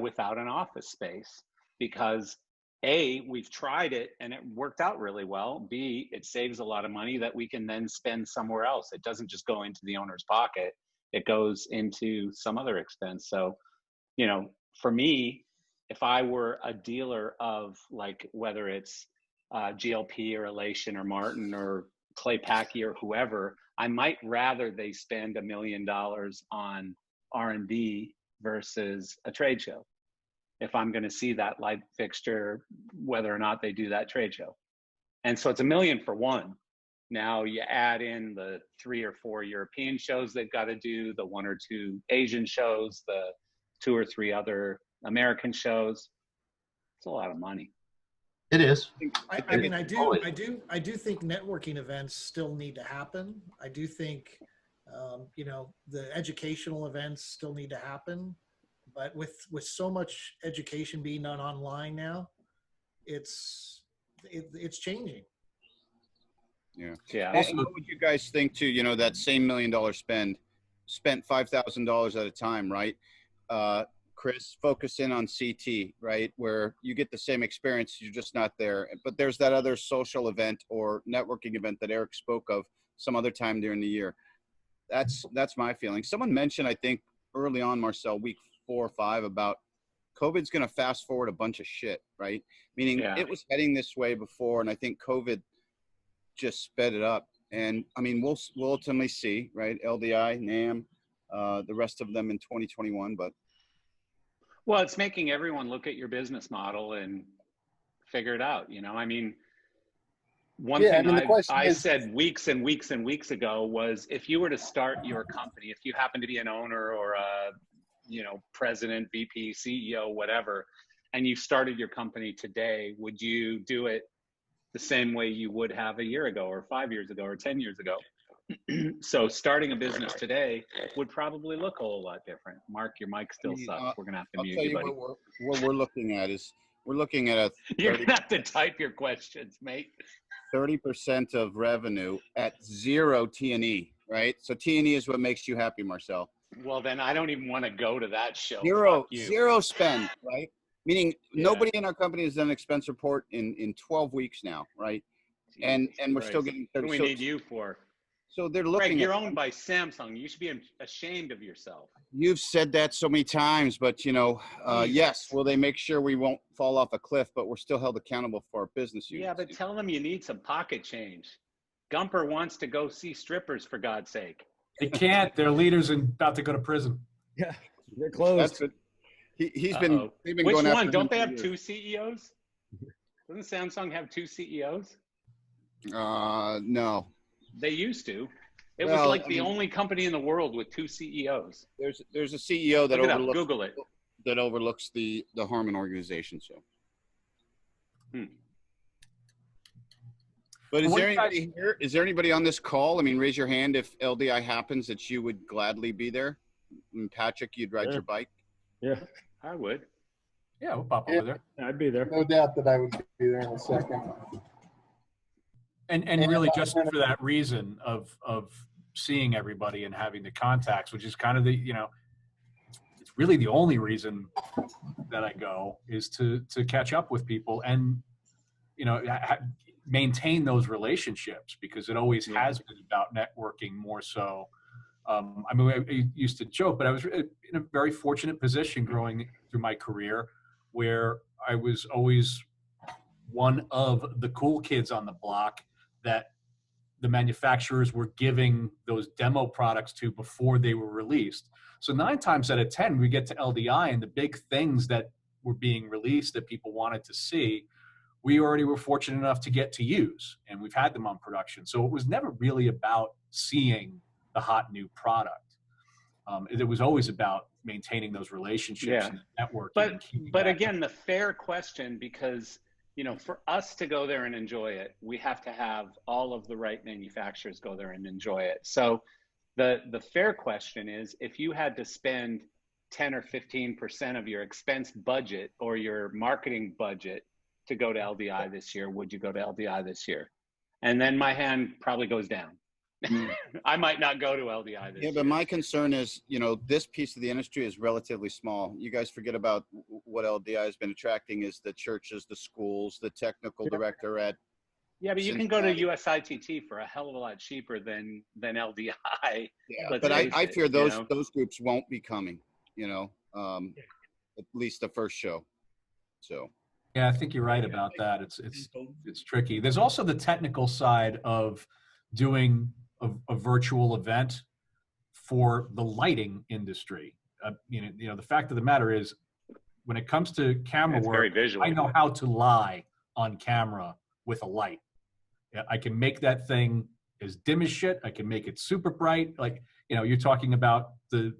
without an office space, because A, we've tried it and it worked out really well. B, it saves a lot of money that we can then spend somewhere else. It doesn't just go into the owner's pocket. It goes into some other expense. So, for me, if I were a dealer of, like, whether it's GLP or Elation or Martin or Clay Packy or whoever, I might rather they spend $1 million on R&D versus a trade show, if I'm going to see that light fixture, whether or not they do that trade show. And so it's $1 million for one. Now you add in the 3 or 4 European shows they've got to do, the 1 or 2 Asian shows, the 2 or 3 other American shows. It's a lot of money. It is. I do think networking events still need to happen. I do think, the educational events still need to happen. But with so much education being done online now, it's changing. Yeah. Yeah. Also, what would you guys think too? That same $1 million spent $5,000 at a time, right? Chris, focus in on CT, right? Where you get the same experience, you're just not there. But there's that other social event or networking event that Eric spoke of some other time during the year. That's my feeling. Someone mentioned, I think early on, Marcel, week 4 or 5, about COVID's going to fast forward a bunch of shit, right? Meaning it was heading this way before, and I think COVID just sped it up. And I mean, we'll ultimately see, right? LDI, NAM, the rest of them in 2021, but. Well, it's making everyone look at your business model and figure it out. I mean, one thing I said weeks and weeks and weeks ago was, if you were to start your company, if you happen to be an owner or a, president, VP, CEO, whatever, and you started your company today, would you do it the same way you would have a year ago or 5 years ago or 10 years ago? So starting a business today would probably look a whole lot different. Mark, your mic still sucks. We're going to have to mute you, buddy. What we're looking at is, we're looking at a 30, you're going to have to type your questions, mate. 30% of revenue at 0 T&E, right? So T&E is what makes you happy, Marcel. Well, then I don't even want to go to that show. Zero spend, right? Meaning nobody in our company has done an expense report in 12 weeks now, right? Jesus and we're Christ. Still getting 30. What do we need you for? So they're looking. Greg, you're owned by Samsung. You should be ashamed of yourself. You've said that so many times, but yes, will they make sure we won't fall off a cliff, but we're still held accountable for our business units. Yeah, but tell them you need some pocket change. Gumper wants to go see strippers, for God's sake. They can't. Their leader's about to go to prison. Yeah. They're closed. That's it. He's been. They've been Which going one? after Don't him they for have years. 2 CEOs? Doesn't Samsung have 2 CEOs? No. They used to. It was Well, like I the mean- only company in the world with 2 CEOs. There's a CEO that Look it up. overlooks Google it. that overlooks the Harman organization. So. But is What there do you guys- anybody here? Is there anybody on this call? I mean, raise your hand if LDI happens that you would gladly be there. And Patrick, you'd ride your bike. Yeah. I would. Yeah, we'll pop over there. I'd be there. No doubt that I would be there in a second. And really just for that reason of seeing everybody and having the contacts, which is kind of the, you know, it's really the only reason that I go is to catch up with people and, you know, maintain those relationships, because it always has been about networking more so. I mean, I used to joke, but I was in a very fortunate position growing through my career where I was always one of the cool kids on the block that the manufacturers were giving those demo products to before they were released. So 9 times out of 10, we get to LDI and the big things that were being released that people wanted to see, we already were fortunate enough to get to use, and we've had them on production. So it was never really about seeing the hot new product. It was always about maintaining those relationships and networking. But again, the fair question, because, you know, for us to go there and enjoy it, we have to have all of the right manufacturers go there and enjoy it. So the fair question is, if you had to spend 10 or 15% of your expense budget or your marketing budget to go to LDI this year, would you go to LDI this year? And then my hand probably goes down. I might not go to LDI this year. Yeah, but my concern is, you know, this piece of the industry is relatively small. You guys forget about what LDI has been attracting is the churches, the schools, the technical director at. Yeah, but you can go to USITT for a hell of a lot cheaper than LDI. Yeah, but I fear those groups won't be coming, you know, at least the first show. So. Yeah, I think you're right about that. It's tricky. There's also the technical side of doing a virtual event for the lighting industry. You know, the fact of the matter is, when it comes to camera It's work, very visual. I know how to lie on camera with a light. Yeah, I can make that thing as dim as shit. I can make it super bright. Like, you know, you're talking about the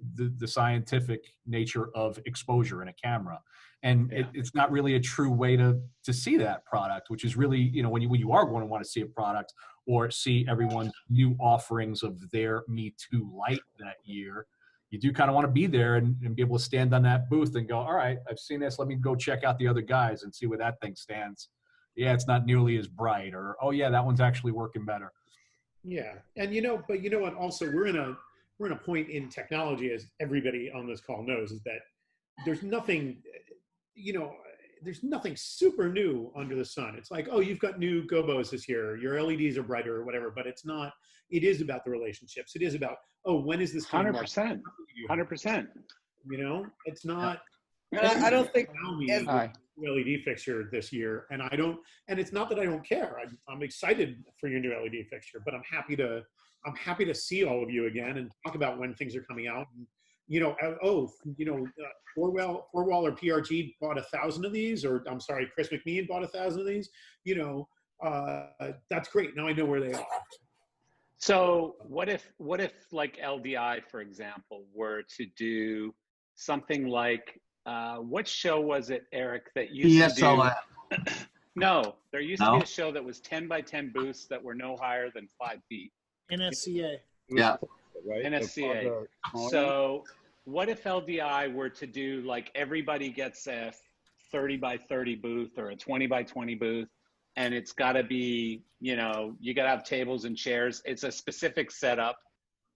scientific nature of exposure in a camera. And it's not really a true way to see that product, which is really, you know, when you are going to want to see a product or see everyone's new offerings of their Me Too light that year, you do kind of want to be there and be able to stand on that booth and go, all right, I've seen this. Let me go check out the other guys and see where that thing stands. Yeah, it's not nearly as bright, or, oh yeah, that one's actually working better. Yeah, and you know what? Also, we're in a point in technology, as everybody on this call knows, is that there's nothing, you know, there's nothing super new under the sun. It's like, oh, you've got new Gobos this year, your LEDs are brighter or whatever, but it's not. It is about the relationships. It is about, oh, when is this? 100%. 100%. You know, it's not. I don't think LED fixture this year, and it's not that I don't care. I'm excited for your new LED fixture, but I'm happy to see all of you again and talk about when things are coming out. And, you know, Four Wall or PRG bought 1,000 of these, or I'm sorry, Chris McMean bought 1,000 of these. You know, that's great. Now I know where they are. So what if like LDI, for example, were to do something like, what show was it, Eric, that used to do? No, there used to be a show that was 10 by 10 booths that were no higher than 5 feet. NSCA. Yeah. Right. NSCA. So what if LDI were to do, like, everybody gets a 30 by 30 booth or a 20 by 20 booth, and it's got to be, you know, you got to have tables and chairs. It's a specific setup,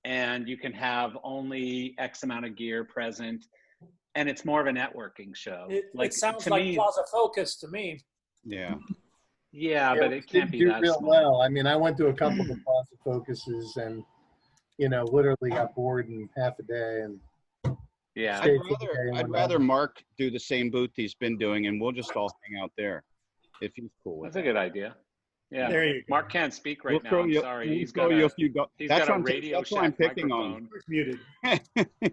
and you can have only X amount of gear present, and it's more of a networking show. It sounds like Plaza Focus to me. Yeah. Yeah, but it can't be do that real small. well. I mean, I went to a couple of Plaza Focuses and, you know, literally got bored in half a day. And yeah, I'd rather Mark do the same booth he's been doing, and we'll just all hang out there if he's cool with That's a good idea. Yeah, There you go. Mark can't speak right We'll now. throw I'm you- sorry. we'll He's throw got you a, a few go- he's that's got a what I'm- Radio that's what I'm Shack picking on. microphone. Muted.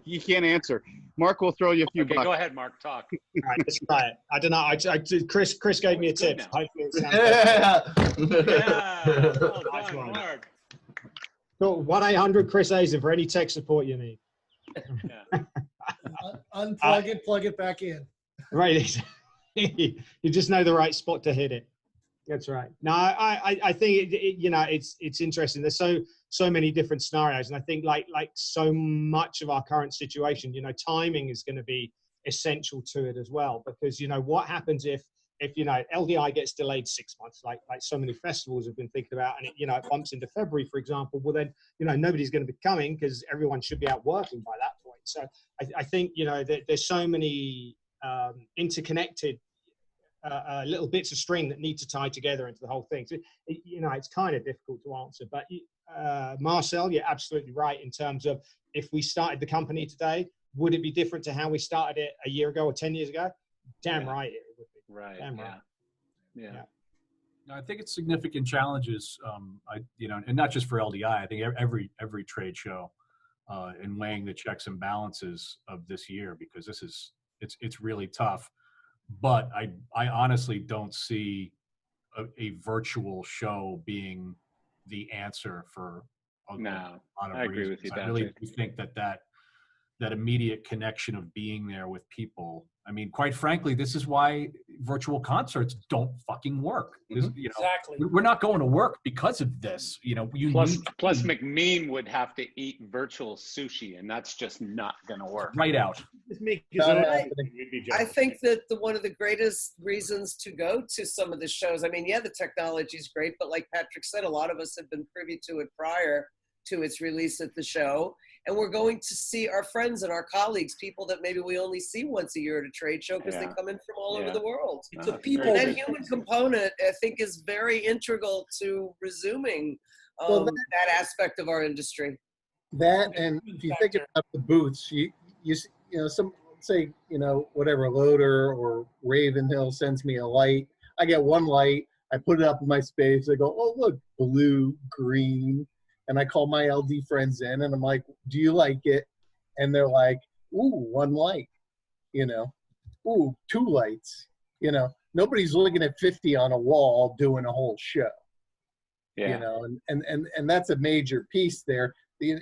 You can't answer. Mark will throw you a few Okay, bucks. go ahead, Mark. Talk. All right, let's try it. I don't know. Chris gave me a tip. Hopefully it sounds Yeah. Well Nice done, one. Mark. Cool. 1-800-Chris Hazen for any tech support you need. Unplug it, plug it back in. Right. You just know the right spot to hit it. That's right. No, I think it's interesting. There's so many different scenarios, and I think like so much of our current situation, timing is going to be essential to it as well, because what happens if LDI gets delayed 6 months, like so many festivals have been thinking about, and it bumps into February, for example. Well, then nobody's going to be coming because everyone should be out working by that point. So I think there's so many interconnected little bits of string that need to tie together into the whole thing. So it's kind of difficult to answer. But Marcel, you're absolutely right in terms of if we started the company today, would it be different to how we started it a year ago or 10 years ago? Damn right it would be. Right. Damn Yeah. right. Yeah. I think it's significant challenges, and not just for LDI. I think every trade show, in weighing the checks and balances of this year, because it's really tough. But I honestly don't see a virtual show being the answer for a lot of I agree reasons. with you, I really Patrick. do think that immediate connection of being there with people. I mean, quite frankly, this is why virtual concerts don't fucking work. Exactly. We're not going to work because of this. Plus McMean would have to eat virtual sushi, and that's just not going to work. Right out. Just make I think that one of the greatest reasons to go to some of the shows, I mean, yeah, the technology is great, but like Patrick said, a lot of us have been privy to it prior to its release at the show. And we're going to see our friends and our colleagues, people that maybe we only see once a year at a trade show because they come in from all over the world. It's a people. And that human component, I think, is very integral to resuming that aspect of our industry. That, and if you think about the booths, some say, whatever, Loader or Ravenhill sends me a light. I get one light, I put it up in my space, I go, oh, look, blue, green. And I call my LD friends in and I'm like, do you like it? And they're like, ooh, one light, ooh, 2 lights, nobody's looking at 50 on a wall doing a whole show, and that's a major piece there. I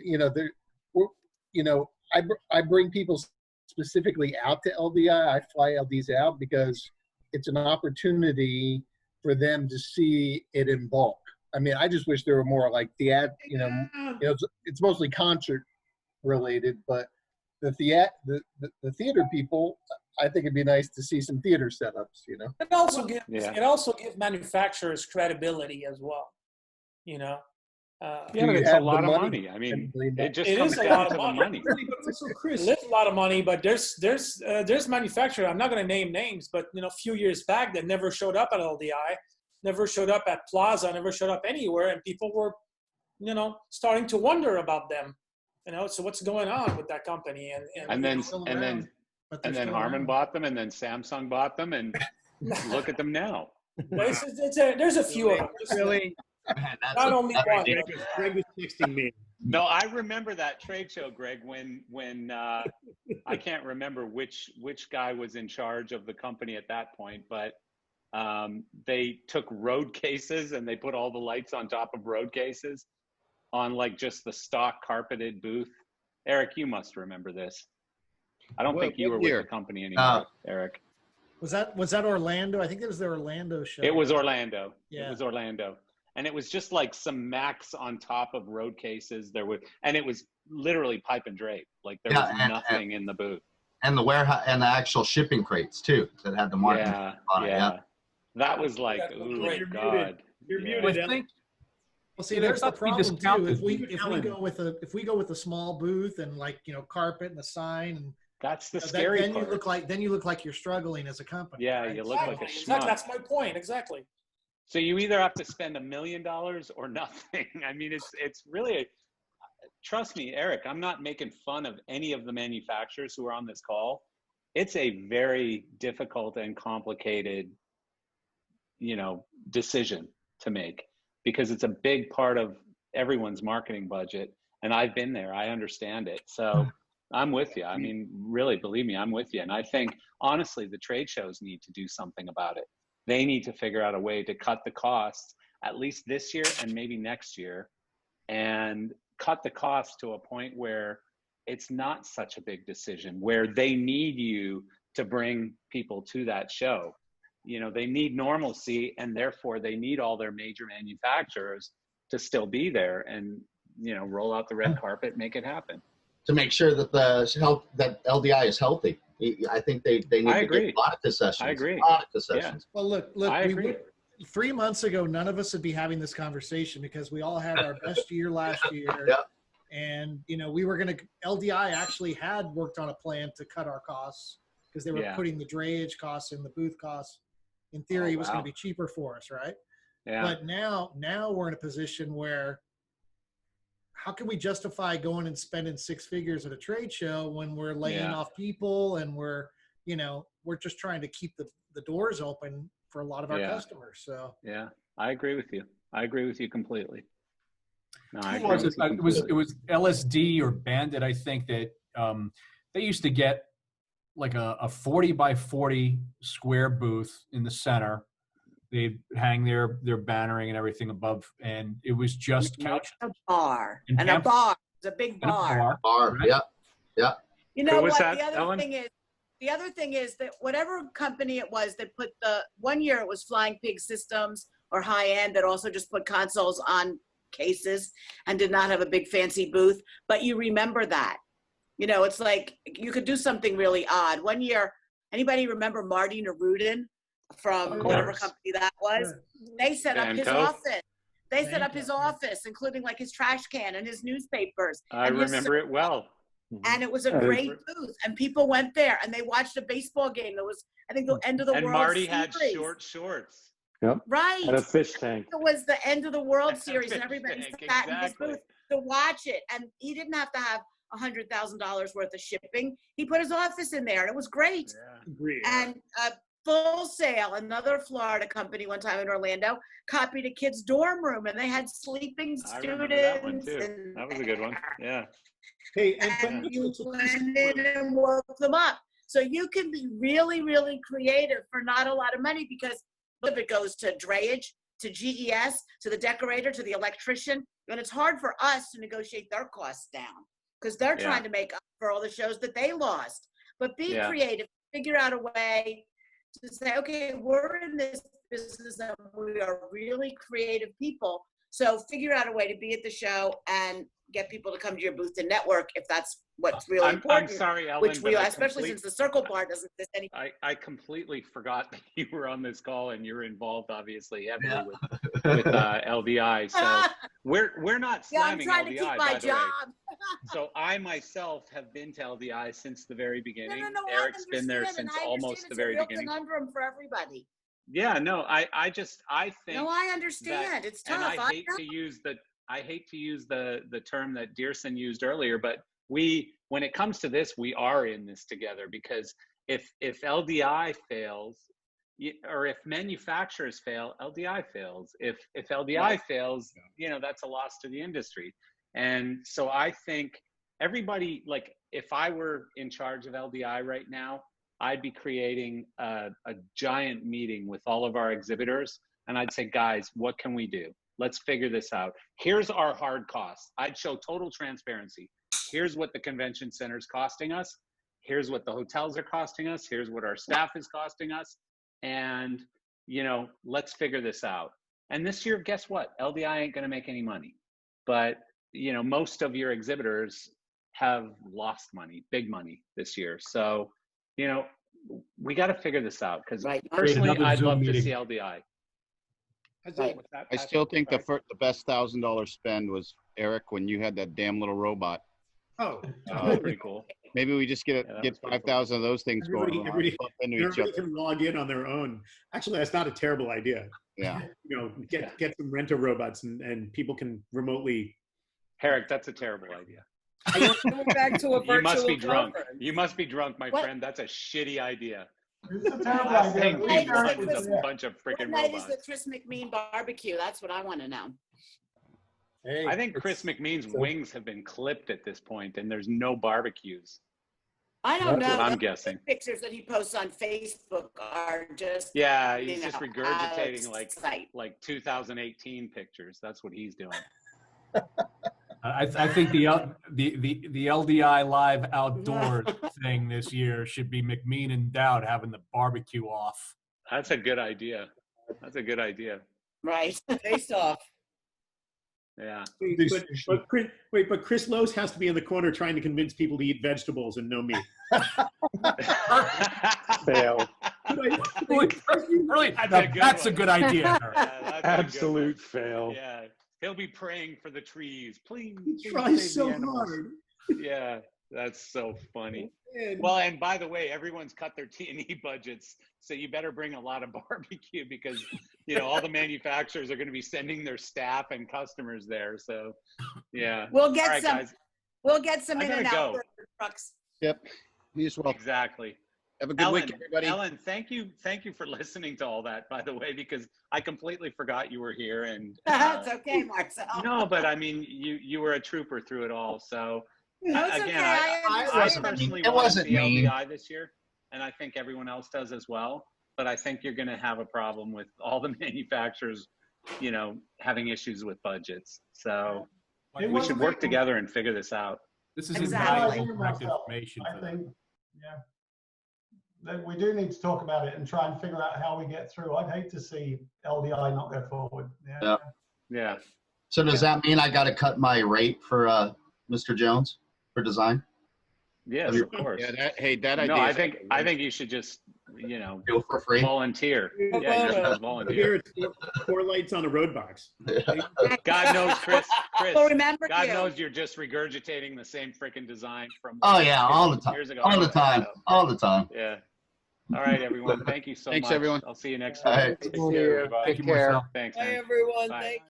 bring people specifically out to LDI. I fly LDs out because it's an opportunity for them to see it in bulk. I mean, I just wish there were more like it's mostly concert related, but the theater people, I think it'd be nice to see some theater setups, It also gives manufacturers credibility as well, Yeah, but it's a lot of money. I mean, it just comes down to the money. It is a lot of money, but there's manufacturers. I'm not going to name names, but a few years back that never showed up at LDI, never showed up at Plaza, never showed up anywhere, and people were, starting to wonder about them. So what's going on with that company? And then Harman bought them, and then Samsung bought them, and look at them now. There's a few of them. Really? Not only one. Greg was texting me. No, I remember that trade show, Greg, when I can't remember which guy was in charge of the company at that point, but they took road cases and they put all the lights on top of road cases on like just the stock carpeted booth. Eric, you must remember this. I don't think you were with the company anymore, Eric. Was that Orlando? I think it was the Orlando show. It was Orlando. Yeah. It was Orlando. And it was just like some Macs on top of road cases. And it was literally pipe and drape. Like there was nothing in the booth. And the warehouse and the actual shipping crates too that had the marking on it. Yeah. That was like, ooh, God. You're muted. Well, see, there's the problem too. If we go with a small booth and carpet and a sign, and that's the scary then part. you look like you're struggling as a company. Yeah, right? you look like a schmuck. That's my point. Exactly. So you either have to spend $1 million or nothing. I mean, it's really trust me, Eric, I'm not making fun of any of the manufacturers who are on this call. It's a very difficult and complicated, decision to make, because it's a big part of everyone's marketing budget. And I've been there, I understand it. So I'm with you. I mean, really, believe me, I'm with you. And I think, honestly, the trade shows need to do something about it. They need to figure out a way to cut the costs, at least this year and maybe next year, and cut the costs to a point where it's not such a big decision, where they need you to bring people to that show. You know, they need normalcy, and therefore they need all their major manufacturers to still be there and, you know, roll out the red carpet, make it happen. To make sure that that LDI is healthy. I think they need to get a lot of concessions. I agree. A lot of concessions. Well, look, I agree. 3 months ago, none of us would be having this conversation because we all had our best year last year. Yeah. And, you know, we were going to, LDI actually had worked on a plan to cut our costs because they were putting the drayage costs and the booth costs. In theory, it was going to be cheaper for us, right? Yeah. But now we're in a position where how can we justify going and spending 6 figures at a trade show when we're laying off people and we're just trying to keep the doors open for a lot of our customers. So yeah, I agree with you. I agree with you completely. No, I It was LSD or Bandit, I think, that they used to get like a 40 by 40 square booth in the center. They'd hang their bannering and everything above, and it was just couch. A bar. And a bar. It's a big bar. Bar, right? Yeah. You know what? That, the other thing is that whatever company it was that put one year it was Flying Pig Systems or High End that also just put consoles on cases and did not have a big fancy booth. But you remember that. You know, it's like you could do something really odd. One year, anybody remember Marty Nerudin from whatever company that was? They set up his office. They set up his office, including like his trash can and his newspapers. I remember it well. And it was a great booth. And people went there and they watched a baseball game that was, I think, the end of the World Series. And Marty had short shorts. Yep. Right. And a fish tank. It was the end of the World Series and everybody sat in his booth to watch it. And he didn't have to have $100,000 worth of shipping. He put his office in there and it was great. And Full Sail, another Florida company one time in Orlando, copied a kid's dorm room and they had sleeping students. I remember that one too. That was a good one. Yeah. Hey, and you went in and woke them up. So you can be really, really creative for not a lot of money because if it goes to drayage, to GES, to the decorator, to the electrician, and it's hard for us to negotiate their costs down because they're trying to make up for all the shows that they lost. But be creative, figure out a way to say, okay, we're in this business and we are really creative people. So figure out a way to be at the show and get people to come to your booth and network if that's what's really important. I'm sorry, Ellen, which we, especially since the Circle Bar doesn't exist anymore. I completely forgot that you were on this call and you're involved, obviously, heavily with LDI. So we're not slamming I'm trying LDI, to keep my job. So I myself have been to LDI since the very beginning. No, Eric's been there since almost the very beginning. It's a real conundrum for everybody. Yeah, no, I think. No, I understand. It's tough. And I hate to use the term that Dearson used earlier, but when it comes to this, we are in this together because if LDI fails, or if manufacturers fail, LDI fails. If LDI fails, that's a loss to the industry. And so I think everybody, like if I were in charge of LDI right now, I'd be creating a giant meeting with all of our exhibitors. And I'd say, guys, what can we do? Let's figure this out. Here's our hard costs. I'd show total transparency. Here's what the convention center is costing us. Here's what the hotels are costing us. Here's what our staff is costing us. And, let's figure this out. And this year, guess what? LDI ain't going to make any money. But, most of your exhibitors have lost money, big money this year. So, we got to figure this out because personally, I'd love to see LDI. I still think the best $1,000 spend was, Eric, when you had that damn little robot. Oh, pretty cool. Maybe we just get 5,000 of those things going. Everybody can log in on their own. Actually, that's not a terrible idea. Yeah. Get some rento robots and people can remotely. Eric, that's a terrible idea. Going back to a virtual You must be drunk. conference. You must be drunk, my friend. That's a shitty idea. This is a terrible Last idea. thing We he share it wants with is you. a bunch of What freaking night is robots. the Chris McMean barbecue? That's what I want to know. Hey, I think Chris McMean's wings have been clipped at this point, and there's no barbecues. I don't That's know. what I'm Those guessing. Pictures that he posts on Facebook are just Yeah, you he's just know, regurgitating out of sight. like 2018 pictures. That's what he's doing. I think the LDI Live Outdoors thing this year should be McMean and Dowd having the barbecue off. That's a good idea. That's a good idea. Right. Taste off. Yeah. But Chris Lowe's has to be in the corner trying to convince people to eat vegetables and no meat. Fail. Really, that's a good idea. Absolute fail. Yeah. He'll be praying for the trees. Please. He please tries save so the animals. hard. Yeah, that's so funny. Man. Well, and by the way, everyone's cut their T&E budgets, so you better bring a lot of barbecue because, you know, all the manufacturers are going to be sending their staff and customers there. So, yeah. We'll get All right, some. guys. We'll get some I in gotta and out go. burger trucks. Yep. You as well. Exactly. Have a good week, everybody. Ellen, thank you for listening to all that, by the way, because I completely forgot you were here. And That's okay, Marcel. no, but I mean, you were a trooper through it all. So That's again, okay. I understand. personally It want to wasn't see mean. LDI this year, and I think everyone else does as well. But I think you're going to have a problem with all the manufacturers, you know, having issues with budgets. So It we should wasn't work mean. together and figure this out. This is Exactly. invaluable correct information I for them. think, yeah. That we do need to talk about it and try and figure out how we get through. I'd hate to see LDI not go forward. Yeah. Yeah. So does that mean I got to cut my rate for Mr. Jones for design? Yes, of course. Yeah, that idea. No, I think you should just, you know, Do it for free? volunteer. Yeah, you should just volunteer. Here it's 4 lights on a road box. God knows, Chris. We'll remember God you. knows you're just regurgitating the same freaking design from. Oh yeah, all the time. Years ago. All the time. All the time. Yeah. All right, everyone. Thank you so Thanks, much. everyone. I'll see you next All week. right. Take care, everybody. Thank you, Marcel. Thanks. Hi, man. everyone. Bye. Thank